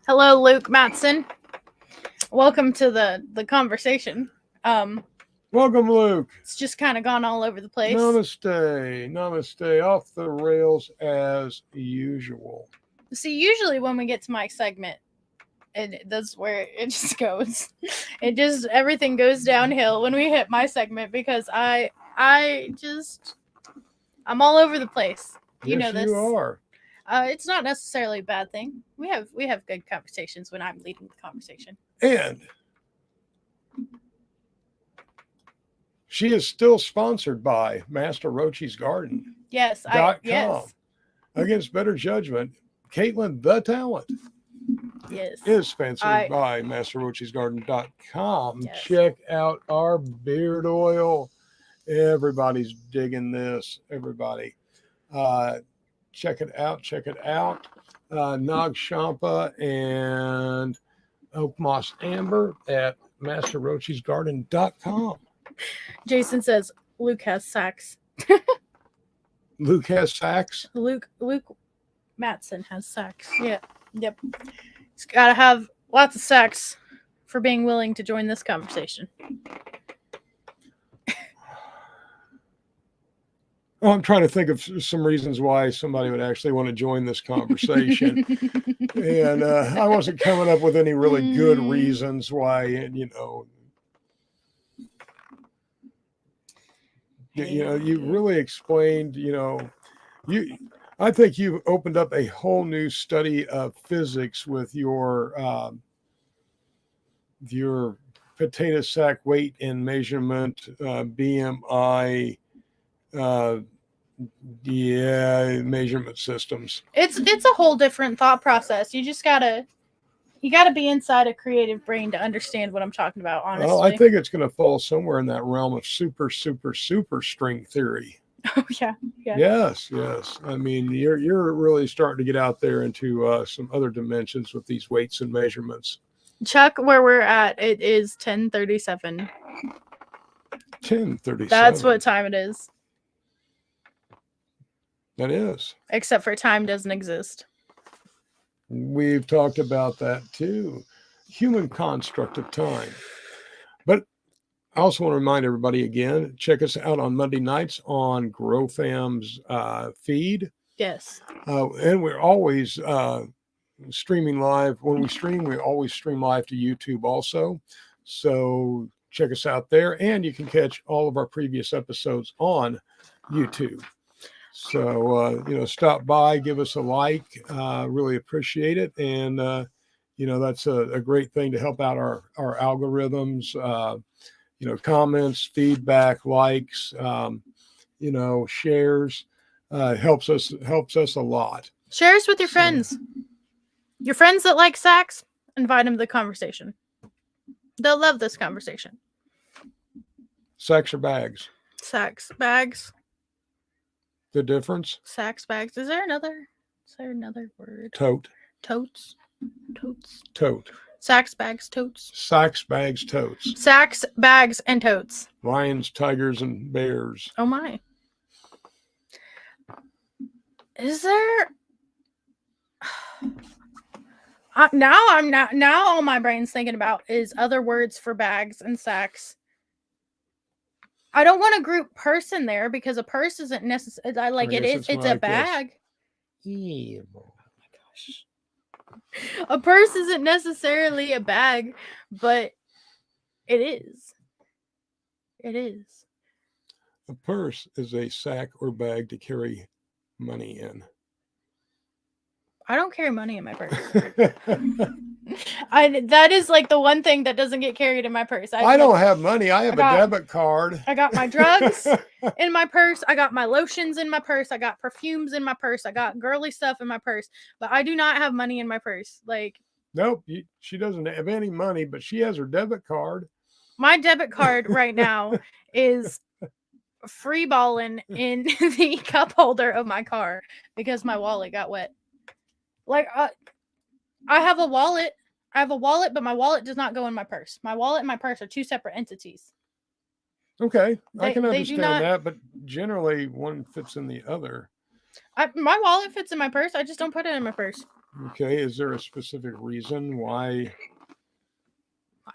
Hello, Luke Matson. Welcome to the conversation.
Welcome, Luke.
It's just kind of gone all over the place.
Namaste. Off the rails as usual.
See, usually when we get to my segment, and that's where it just goes. Everything goes downhill when we hit my segment because I'm all over the place. You know this.
You are.
It's not necessarily a bad thing. We have good conversations when I'm leading the conversation.
And she is still sponsored by Master Rochi's Garden.
Yes,
yes. Against better judgment, Caitlin the Talent.
Yes.
Is sponsored by MasterRochi'sGarden.com.
Yes.
Check out our beard oil. Everybody's digging this. Everybody. Check it out. Nog Champa and Oak Moss Amber at MasterRochi'sGarden.com.
Jason says Luke has sax.
Luke has sax?
Luke Matson has sax. Yeah. Yep. He's got to have lots of sax for being willing to join this conversation.
Oh, I'm trying to think of some reasons why somebody would actually want to join this conversation. And I wasn't coming up with any really good reasons why, you really explained, I think you've opened up a whole new study of physics with your potato sack weight and measurement, BMI, measurement systems.
It's a whole different thought process. You gotta be inside a creative brain to understand what I'm talking about, honestly.
Well, I think it's going to fall somewhere in that realm of super string theory.
Oh yeah.
Yes. I mean, you're really starting to get out there into some other dimensions with these weights and measurements.
Chuck, where we're at, it is 10:37.
10:37.
That's what time it is.
That is.
Except for time doesn't exist.
We've talked about that too. Human construct of time. But I also want to remind everybody again, check us out on Monday nights on GrowFam's feed.
Yes.
And we're always streaming live. When we stream, we always stream live to YouTube also. So check us out there. And you can catch all of our previous episodes on YouTube. So, stop by, give us a like. Really appreciate it. And, that's a great thing to help out our algorithms. Comments, feedback, likes, shares, helps us a lot.
Shares with your friends. Your friends that like sax, invite them to the conversation. They'll love this conversation.
Sacks or bags?
Sax, bags.
The difference?
Sax, bags. Is there another word?
Tote.
Totes.
Tote.
Sacks, bags, totes.
Sacks, bags, totes.
Sacks, bags, and totes.
Lions, tigers, and bears.
Oh my. Is there... now all my brain's thinking about is other words for bags and sacks. I don't want to group purse in there because a purse isn't necessarily it's a bag.
Yeah. Oh my gosh.
A purse isn't necessarily a bag, but it is. It is.
A purse is a sack or bag to carry money in.
I don't carry money in my purse. That is like the one thing that doesn't get carried in my purse.
I don't have money. I have a debit card.
I got my drugs in my purse. I got my lotions in my purse. I got perfumes in my purse. I got girly stuff in my purse. But I do not have money in my purse.
Nope. She doesn't have any money, but she has her debit card.
My debit card right now is free balling in the cup holder of my car because my wallet got wet. Like, I have a wallet. But my wallet does not go in my purse. My wallet and my purse are two separate entities.
Okay, I can
They do
understand
not.
that, but generally one fits in the other.
My wallet fits in my purse. I just don't put it in my purse.
Okay, is there a specific reason why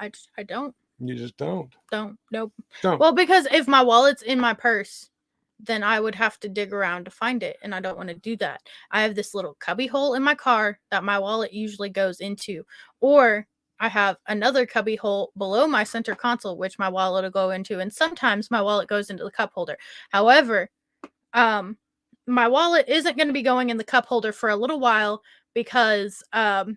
I don't.
you just don't?
Nope.
Don't.
Well, because if my wallet's in my purse, then I would have to dig around to find it, and I don't want to do that. I have this little cubby hole in my car that my wallet usually goes into, or I have another cubby hole below my center console, which my wallet will go into, and sometimes my wallet goes into the cup holder. However, my wallet isn't going to be going in the cup holder for a little while because there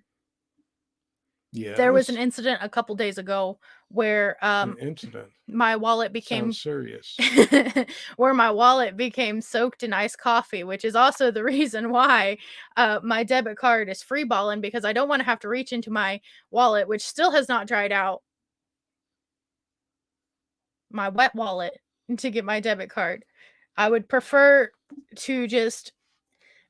was an incident a couple days ago where
an incident.
My wallet became
serious.
where my wallet became soaked in iced coffee, which is also the reason why my debit card is free balling, because I don't want to have to reach into my wallet, which still has not dried out, my wet wallet, to get my debit card. I would prefer to just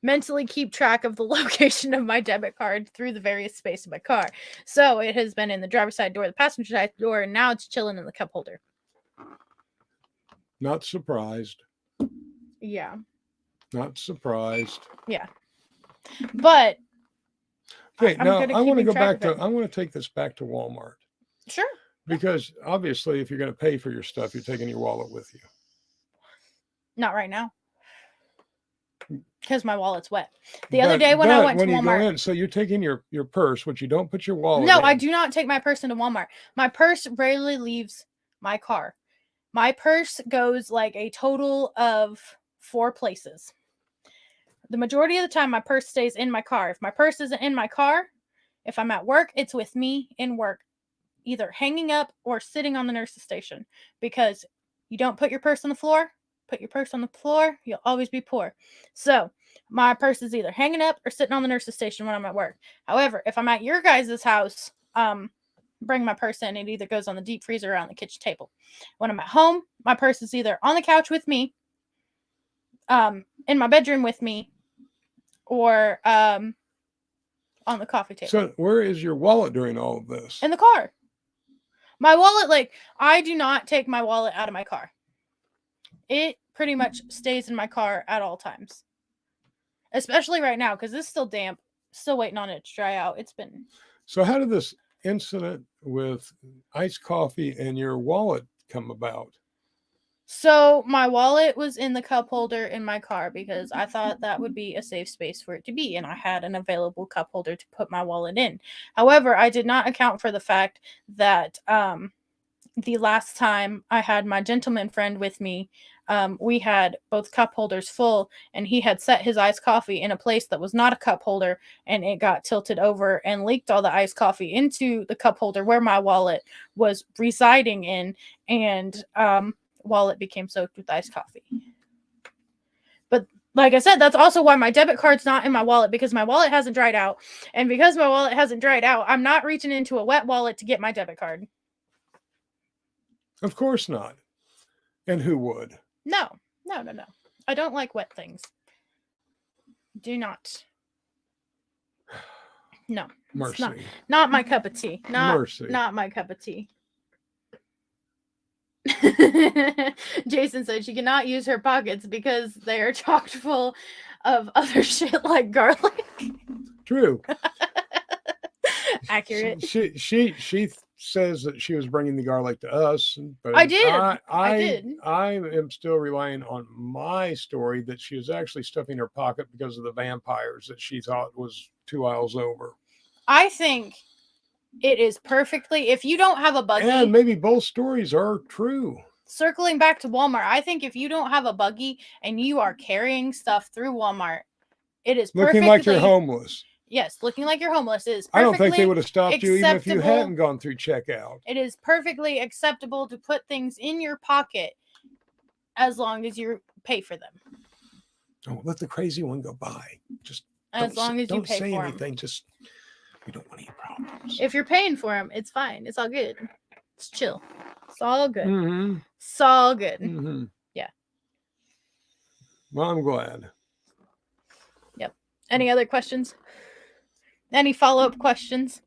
mentally keep track of the location of my debit card through the various space of my car. So it has been in the driver's side door, the passenger side door, and now it's chilling in the cup holder.
Not surprised.
Yeah.
Not surprised.
Yeah. But
okay, now I want to go back to, I want to take this back to Walmart.
Sure.
Because obviously if you're going to pay for your stuff, you're taking your wallet with you.
Not right now. Because my wallet's wet. The other day when I went to Walmart.
You go in, so you're taking your purse, which you don't put your wallet
No,
in.
I do not take my purse into Walmart. My purse rarely leaves my car. My purse goes like a total of 4 places. The majority of the time, my purse stays in my car. If my purse isn't in my car, if I'm at work, it's with me in work, either hanging up or sitting on the nurse's station. Because you don't put your purse on the floor. Put your purse on the floor, you'll always be poor. So my purse is either hanging up or sitting on the nurse's station when I'm at work. However, if I'm at your guys' house, bring my purse in. It either goes on the deep freezer or on the kitchen table. When I'm at home, my purse is either on the couch with me, in my bedroom with me, or on the coffee table.
So where is your wallet during all of this?
In the car. My wallet, I do not take my wallet out of my car. It pretty much stays in my car at all times. Especially right now, because it's still damp. Still waiting on it to dry out. It's been...
So how did this incident with iced coffee and your wallet come about?
So my wallet was in the cup holder in my car because I thought that would be a safe space for it to be, and I had an available cup holder to put my wallet in. However, I did not account for the fact that the last time I had my gentleman friend with me, we had both cup holders full, and he had set his iced coffee in a place that was not a cup holder, and it got tilted over and leaked all the iced coffee into the cup holder where my wallet was residing in, and wallet became soaked with iced coffee. But like I said, that's also why my debit card's not in my wallet, because my wallet hasn't dried out, and because my wallet hasn't dried out, I'm not reaching into a wet wallet to get my debit card.
Of course not. And who would?
No. I don't like wet things. Do not. No.
Mercy.
Not my cup of tea.
Mercy.
Not my cup of tea. Jason said she cannot use her pockets because they are chock full of other shit like garlic. True. Accurate.
She says that she was bringing the garlic to us, but
I did.
I am still relying on my story that she was actually stuffing her pocket because of the vampires that she thought was 2 aisles over.
I think it is perfectly, if you don't have a buggy.
And maybe both stories are true.
Circling back to Walmart, I think if you don't have a buggy and you are carrying stuff through Walmart, it is
looking like you're homeless.
Yes, looking like you're homeless is
I don't think they would have stopped you even if you hadn't gone through checkout.
It is perfectly acceptable to put things in your pocket as long as you pay for them.
Don't let the crazy one go by. Just
as long as you pay for them. Don't say
anything. Just, we don't want any problems.
If you're paying for them, it's fine. It's all good. It's chill. It's all good.
Mm-hmm.
It's all good.
Mm-hmm.
Yeah.
Well, I'm glad.
Yep. Any other questions? Any follow-up questions?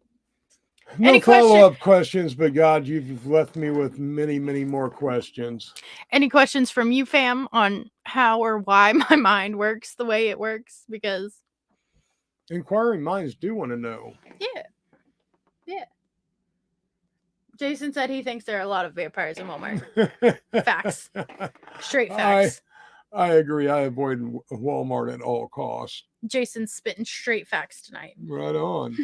No follow-up questions, but God, you've left me with many, many more questions.
Any questions from you, fam, on how or why my mind works the way it works? Because
inquiring minds do want to know.
Yeah. Jason said he thinks there are a lot of vampires in Walmart. Facts. Straight facts.
I agree. I avoid Walmart at all costs.
Jason's spitting straight facts tonight.
Right on.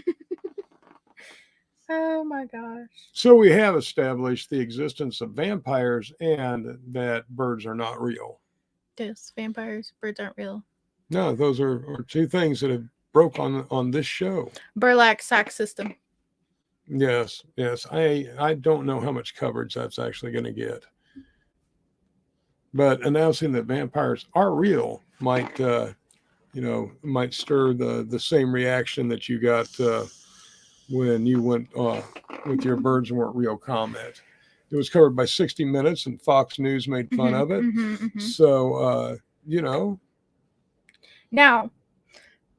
Oh my gosh.
So we have established the existence of vampires and that birds are not real.
Yes, vampires, birds aren't real.
No, those are two things that have broke on this show.
Burlap sack system.
Yes. I don't know how much coverage that's actually going to get. But announcing that vampires are real might might stir the same reaction that you got when you went with your birds weren't real comment. It was covered by 60 Minutes and Fox News made fun of it. So,
Now,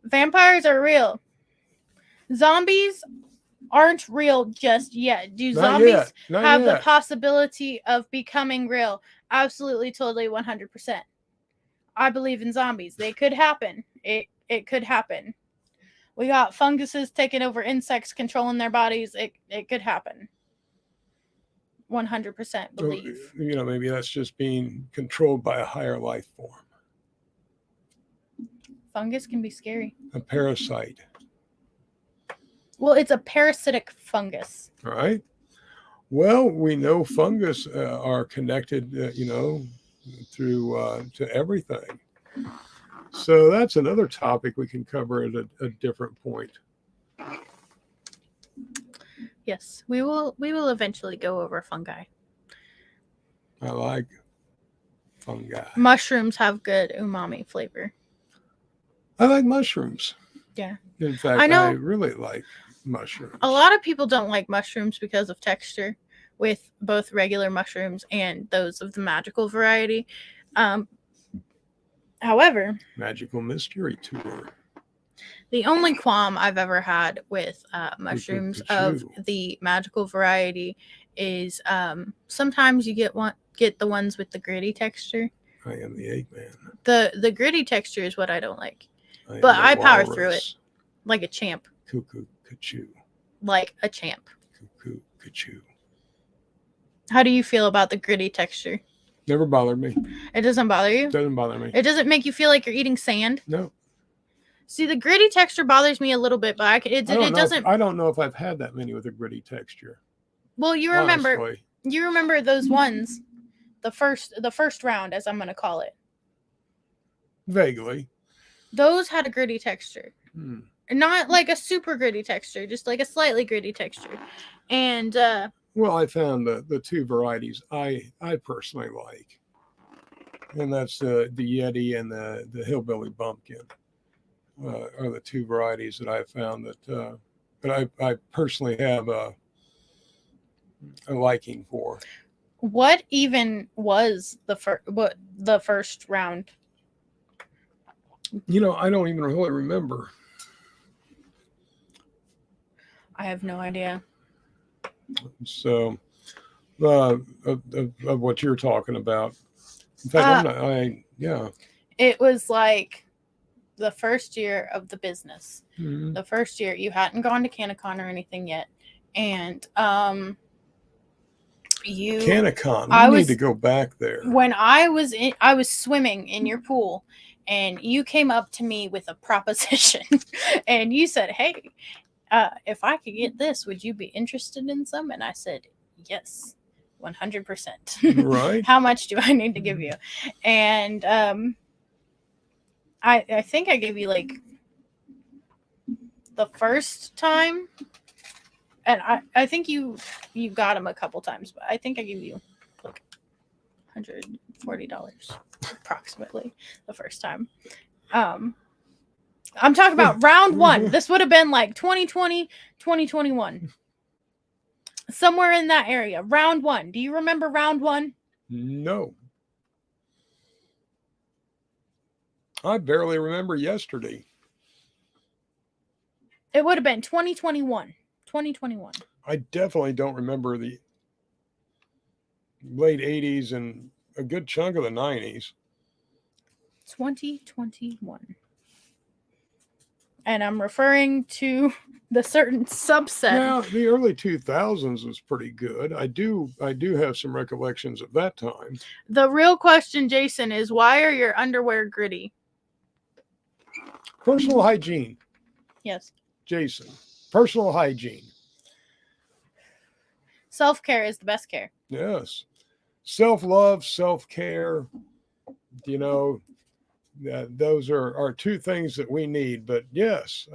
vampires are real. Zombies aren't real just yet. Do zombies have the possibility of becoming real? Absolutely, totally, 100%. I believe in zombies. They could happen. It could happen. We got funguses taking over insects, controlling their bodies. It could happen. 100% believe.
Maybe that's just being controlled by a higher life form.
Fungus can be scary.
A parasite.
Well, it's a parasitic fungus.
All right. Well, we know fungus are connected, through to everything. So that's another topic we can cover at a different point.
Yes, we will eventually go over fungi.
I like fungi.
Mushrooms have good umami flavor.
I like mushrooms.
Yeah.
In fact, I really like mushrooms.
A lot of people don't like mushrooms because of texture with both regular mushrooms and those of the magical variety. However,
Magical Mystery Tour.
The only qualm I've ever had with mushrooms of the magical variety is sometimes you get the ones with the gritty texture.
I am the Eggman.
The gritty texture is what I don't like. But I power through it like a champ.
Cuckoo, cuckoo.
Like a champ.
Cuckoo, cuckoo.
How do you feel about the gritty texture?
Never bothered me.
It doesn't bother you?
It doesn't bother me.
It doesn't make you feel like you're eating sand?
No.
See, the gritty texture bothers me a little bit, but it doesn't.
I don't know if I've had that many with a gritty texture.
Well, you remember those ones, the first round, as I'm going to call it.
Vaguely.
Those had a gritty texture. Not like a super gritty texture, just like a slightly gritty texture. And
well, I found the two varieties I personally like, and that's the Yeti and the Hillbilly Bumpkin. Are the two varieties that I found that I personally have a liking for.
What even was the first round?
I don't even really remember.
I have no idea.
So, of what you're talking about. In fact,
It was like the first year of the business.
Mm-hmm.
The first year you hadn't gone to CannaCon or anything yet, and
CannaCon. We need to go back there.
When I was swimming in your pool, and you came up to me with a proposition, and you said, "Hey, if I could get this, would you be interested in some?" And I said, "Yes, 100%."
Right.
How much do I need to give you? And I think I gave you like the first time, and I think you got them a couple times, but I think I gave you like $140 approximately the first time. I'm talking about round one. This would have been like 2020, 2021. Somewhere in that area. Round one. Do you remember round one?
No. I barely remember yesterday.
It would have been 2021. 2021.
I definitely don't remember the late 80s and a good chunk of the 90s.
2021. And I'm referring to the certain subset.
Now, the early 2000s was pretty good. I do have some recollections of that time.
The real question, Jason, is why are your underwear gritty?
Personal hygiene.
Yes.
Jason, personal hygiene.
Self-care is the best care.
Yes. Self-love, self-care, those are two things that we need. But yes,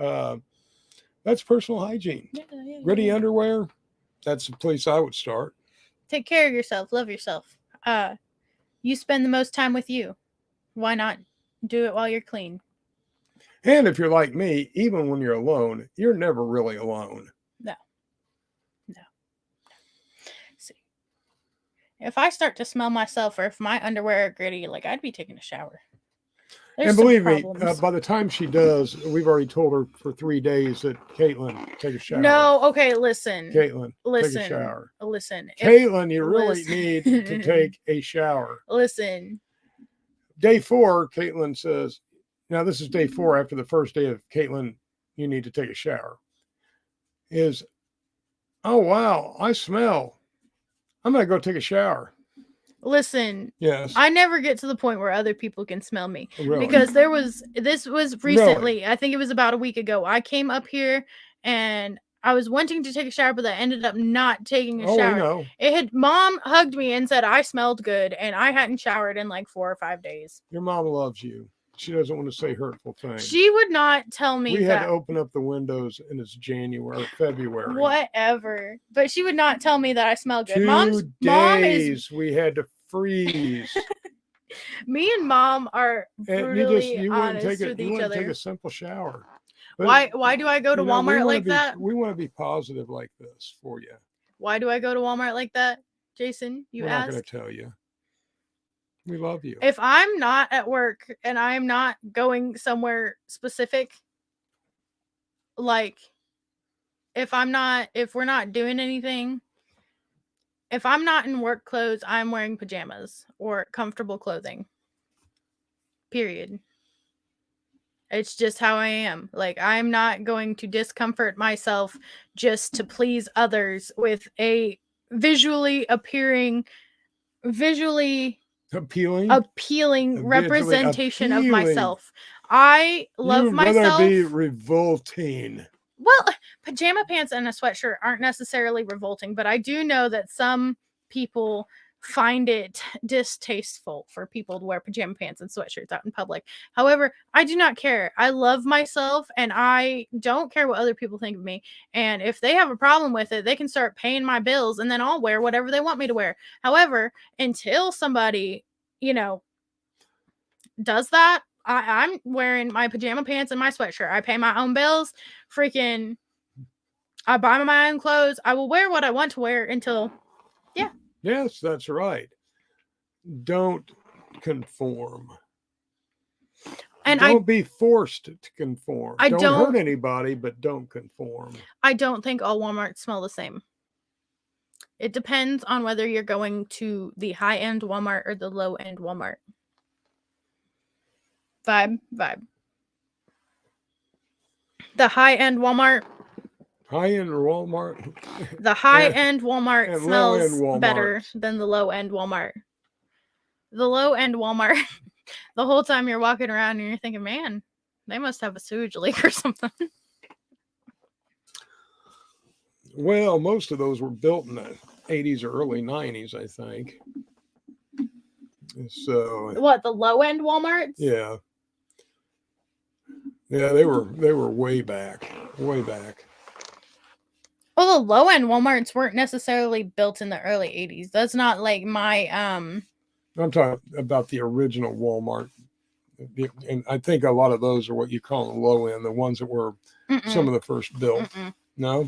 that's personal hygiene. Gritty underwear, that's the place I would start.
Take care of yourself. Love yourself. You spend the most time with you. Why not do it while you're clean?
And if you're like me, even when you're alone, you're never really alone.
No. See, if I start to smell myself or if my underwear are gritty, like I'd be taking a shower.
There's and believe me, by the time she does, we've already told her for 3 days that Caitlin, take a shower.
No, okay, listen.
Caitlin, take a shower.
Listen.
Caitlin, you really need to take a shower.
Listen.
Day 4, Caitlin says, now this is day 4 after the first day of Caitlin, you need to take a shower. Is, oh, wow, I smell. I'm going to go take a shower.
Listen,
yes,
I never get to the point where other people can smell me.
Really?
Because this was recently, really? I think it was about a week ago. I came up here and I was wanting to take a shower, but I ended up not taking a shower.
I know.
Mom hugged me and said I smelled good, and I hadn't showered in like 4 or 5 days.
Your mom loves you. She doesn't want to say hurtful things.
She would not tell me
we had to open up the windows and it's January, February.
Whatever. But she would not tell me that I smell good.
2 days we had to freeze.
Me and Mom are really honest with each other.
You wouldn't take a simple shower.
But, why do I go to Walmart like that?
We want to be positive like this for you.
Why do I go to Walmart like that, Jason?
We're not going to tell you. We love you.
If I'm not at work and I'm not going somewhere specific, like if we're not doing anything, if I'm not in work clothes, I'm wearing pajamas or comfortable clothing. Period. It's just how I am. Like, I'm not going to discomfort myself just to please others with a visually appealing representation of myself. I love myself.
You'd rather be revolting.
Well, pajama pants and a sweatshirt aren't necessarily revolting, but I do know that some people find it distasteful for people to wear pajama pants and sweatshirts out in public. However, I do not care. I love myself and I don't care what other people think of me. And if they have a problem with it, they can start paying my bills and then I'll wear whatever they want me to wear. However, until somebody, does that, I'm wearing my pajama pants and my sweatshirt. I pay my own bills. I buy my own clothes. I will wear what I want to wear until, yeah.
Yes, that's right. Don't conform. And don't be forced to conform. Don't hurt anybody, but don't conform.
I don't think all Walmarts smell the same. It depends on whether you're going to the high-end Walmart or the low-end Walmart. Vibe. The high-end Walmart.
High-end Walmart.
The high-end Walmart smells better than the low-end Walmart. The low-end Walmart, the whole time you're walking around and you're thinking, man, they must have a sewage leak or something.
Well, most of those were built in the 80s or early 90s, I think. So
what, the low-end Walmarts?
Yeah. Yeah, they were way back.
Well, the low-end Walmarts weren't necessarily built in the early 80s. That's not like my
I'm talking about the original Walmart. And I think a lot of those are what you call the low end, the ones that were some of the first built. No.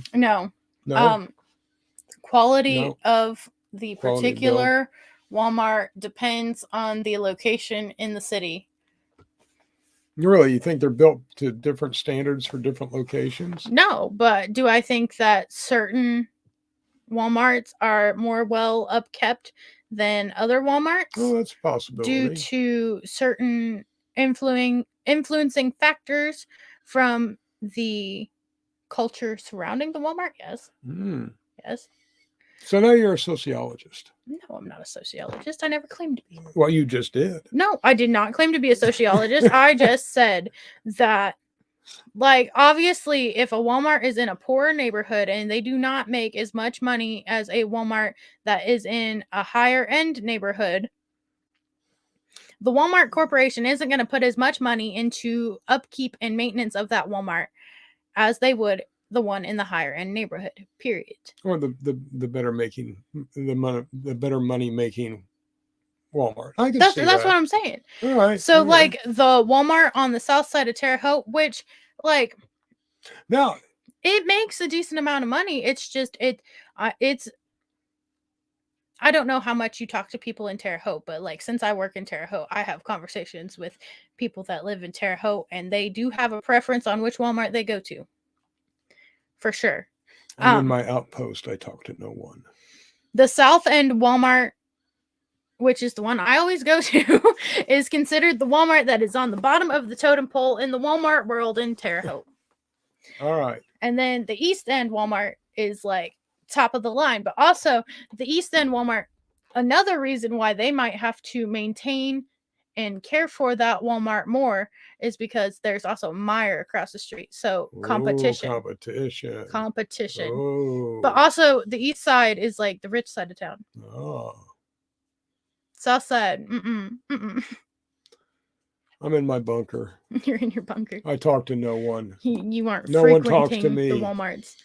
Quality of the particular Walmart depends on the location in the city.
Really, you think they're built to different standards for different locations?
No, but do I think that certain Walmarts are more well upkept than other Walmarts
Oh, that's a
due
possibility.
to certain influencing factors from the culture surrounding the Walmart? Yes.
Hmm.
Yes.
So now you're a sociologist.
No, I'm not a sociologist. I never claimed to be.
Well, you just did.
No, I did not claim to be a sociologist. I just said that, like, obviously, if a Walmart is in a poor neighborhood and they do not make as much money as a Walmart that is in a higher end neighborhood, the Walmart Corporation isn't going to put as much money into upkeep and maintenance of that Walmart as they would the one in the higher end neighborhood. Period.
Or the better making the better money making Walmart. I can see
That's
that.
what I'm saying.
All right.
So,
all right.
like, the Walmart on the south side of Terre Haute, which, like,
Now
it makes a decent amount of money. It's just it's I don't know how much you talk to people in Terre Haute, but, like, since I work in Terre Haute, I have conversations with people that live in Terre Haute, and they do have a preference on which Walmart they go to, for sure.
I'm in my outpost. I talk to no one.
The South End Walmart, which is the one I always go to, is considered the Walmart that is on the bottom of the totem pole in the Walmart world in Terre Haute.
All right.
And then the East End Walmart is, like, top of the line. But also, the East End Walmart, another reason why they might have to maintain and care for that Walmart more is because there's also Meijer across the street. So competition.
Ooh, competition.
Oh. But also, the East Side is, like, the rich side of town.
Oh.
South Side,
I'm in my bunker.
You're in your bunker.
I talk to no one.
You aren't
no one talks to me.
The Walmarts.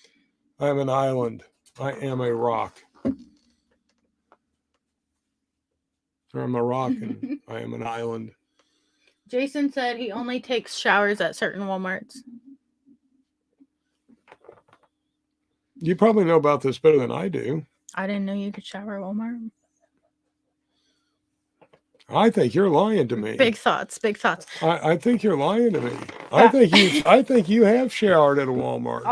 I'm an island. I am a rock. I'm a rock and I am an island.
Jason said he only takes showers at certain Walmarts.
You probably know about this better than I do.
I didn't know you could shower at Walmart.
I think you're lying to me.
Big thoughts.
I think you're lying to me. I think you have showered at a Walmart.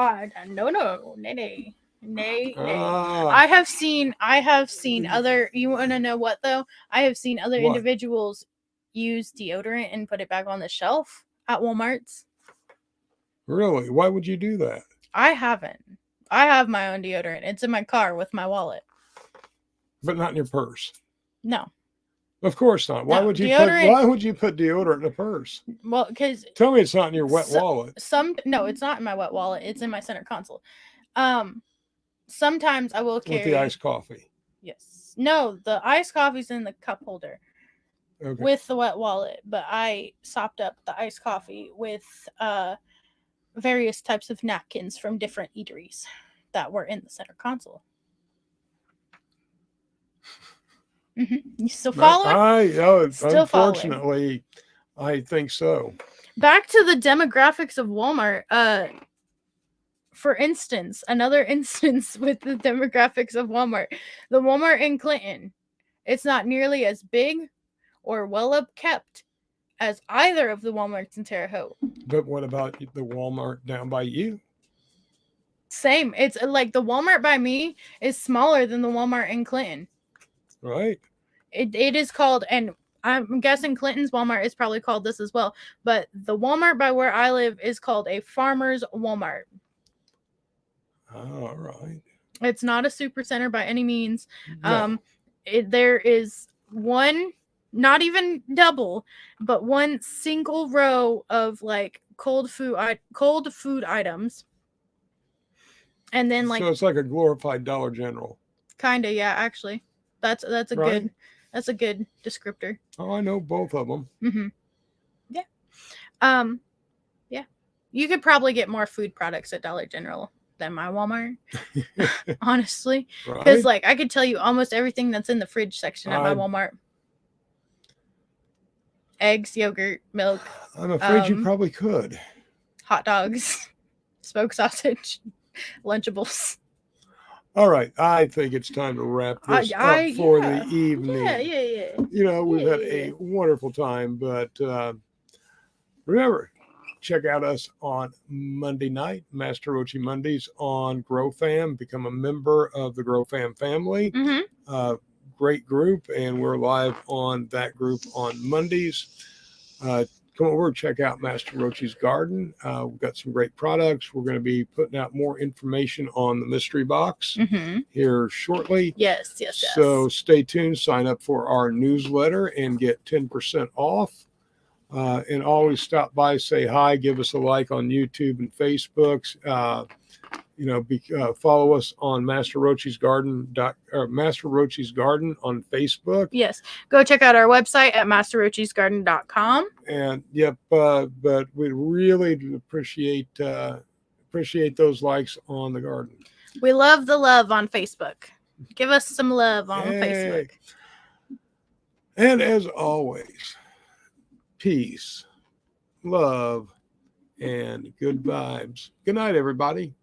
No, nay. I have seen other. You want to know what though? I have seen other individuals use deodorant and put it back on the shelf at Walmart's.
Really? Why would you do that?
I haven't. I have my own deodorant. It's in my car with my wallet.
But not in your purse.
No.
Of course not. Why would you put deodorant in a purse?
Well, because
tell me it's not in your wet wallet.
No, it's not in my wet wallet. It's in my center console. Sometimes I will carry
with the iced coffee.
Yes. No, the iced coffee's in the cup holder. Okay. With the wet wallet, but I sopped up the iced coffee with various types of napkins from different eateries that were in the center console. You still following?
Unfortunately, I think so.
Back to the demographics of Walmart. For instance, another instance with the demographics of Walmart. The Walmart in Clinton, it's not nearly as big or well upkept as either of the Walmarts in Terre Haute.
But what about the Walmart down by you?
Same. It's like the Walmart by me is smaller than the Walmart in Clinton.
Right.
It is called, and I'm guessing Clinton's Walmart is probably called this as well, but the Walmart by where I live is called a farmer's Walmart.
All right.
It's not a super center by any means.
No.
There is one, not even double, but one single row of like cold food items. And then like,
so it's like a glorified Dollar General.
Kinda, yeah, actually. That's a good descriptor.
Oh, I know both of them.
Yeah. Yeah. You could probably get more food products at Dollar General than my Walmart. Honestly. Because like I could tell you almost everything that's in the fridge section at my Walmart. Eggs, yogurt, milk.
I'm afraid you probably could.
Hot dogs, smoked sausage, Lunchables.
All right, I think it's time to wrap this up for the evening.
Yeah.
You know, we've had a wonderful time, but Remember, check out us on Monday night, Master Rochi Mondays on Grow Fam. Become a member of the Grow Fam family. Great group, and we're live on that group on Mondays. Come over, check out Master Rochi's Garden. We've got some great products. We're going to be putting out more information on the mystery box here shortly.
Yes.
So stay tuned, sign up for our newsletter, and get 10% off. And always stop by, say hi, give us a like on YouTube and Facebook. Follow us on Master Rochi's Garden on Facebook.
Yes. Go check out our website at masterrochisgarden.com.
And but we really appreciate those likes on the garden.
We love the love on Facebook. Give us some love on Facebook.
And as always, peace, love, and good vibes. Good night, everybody.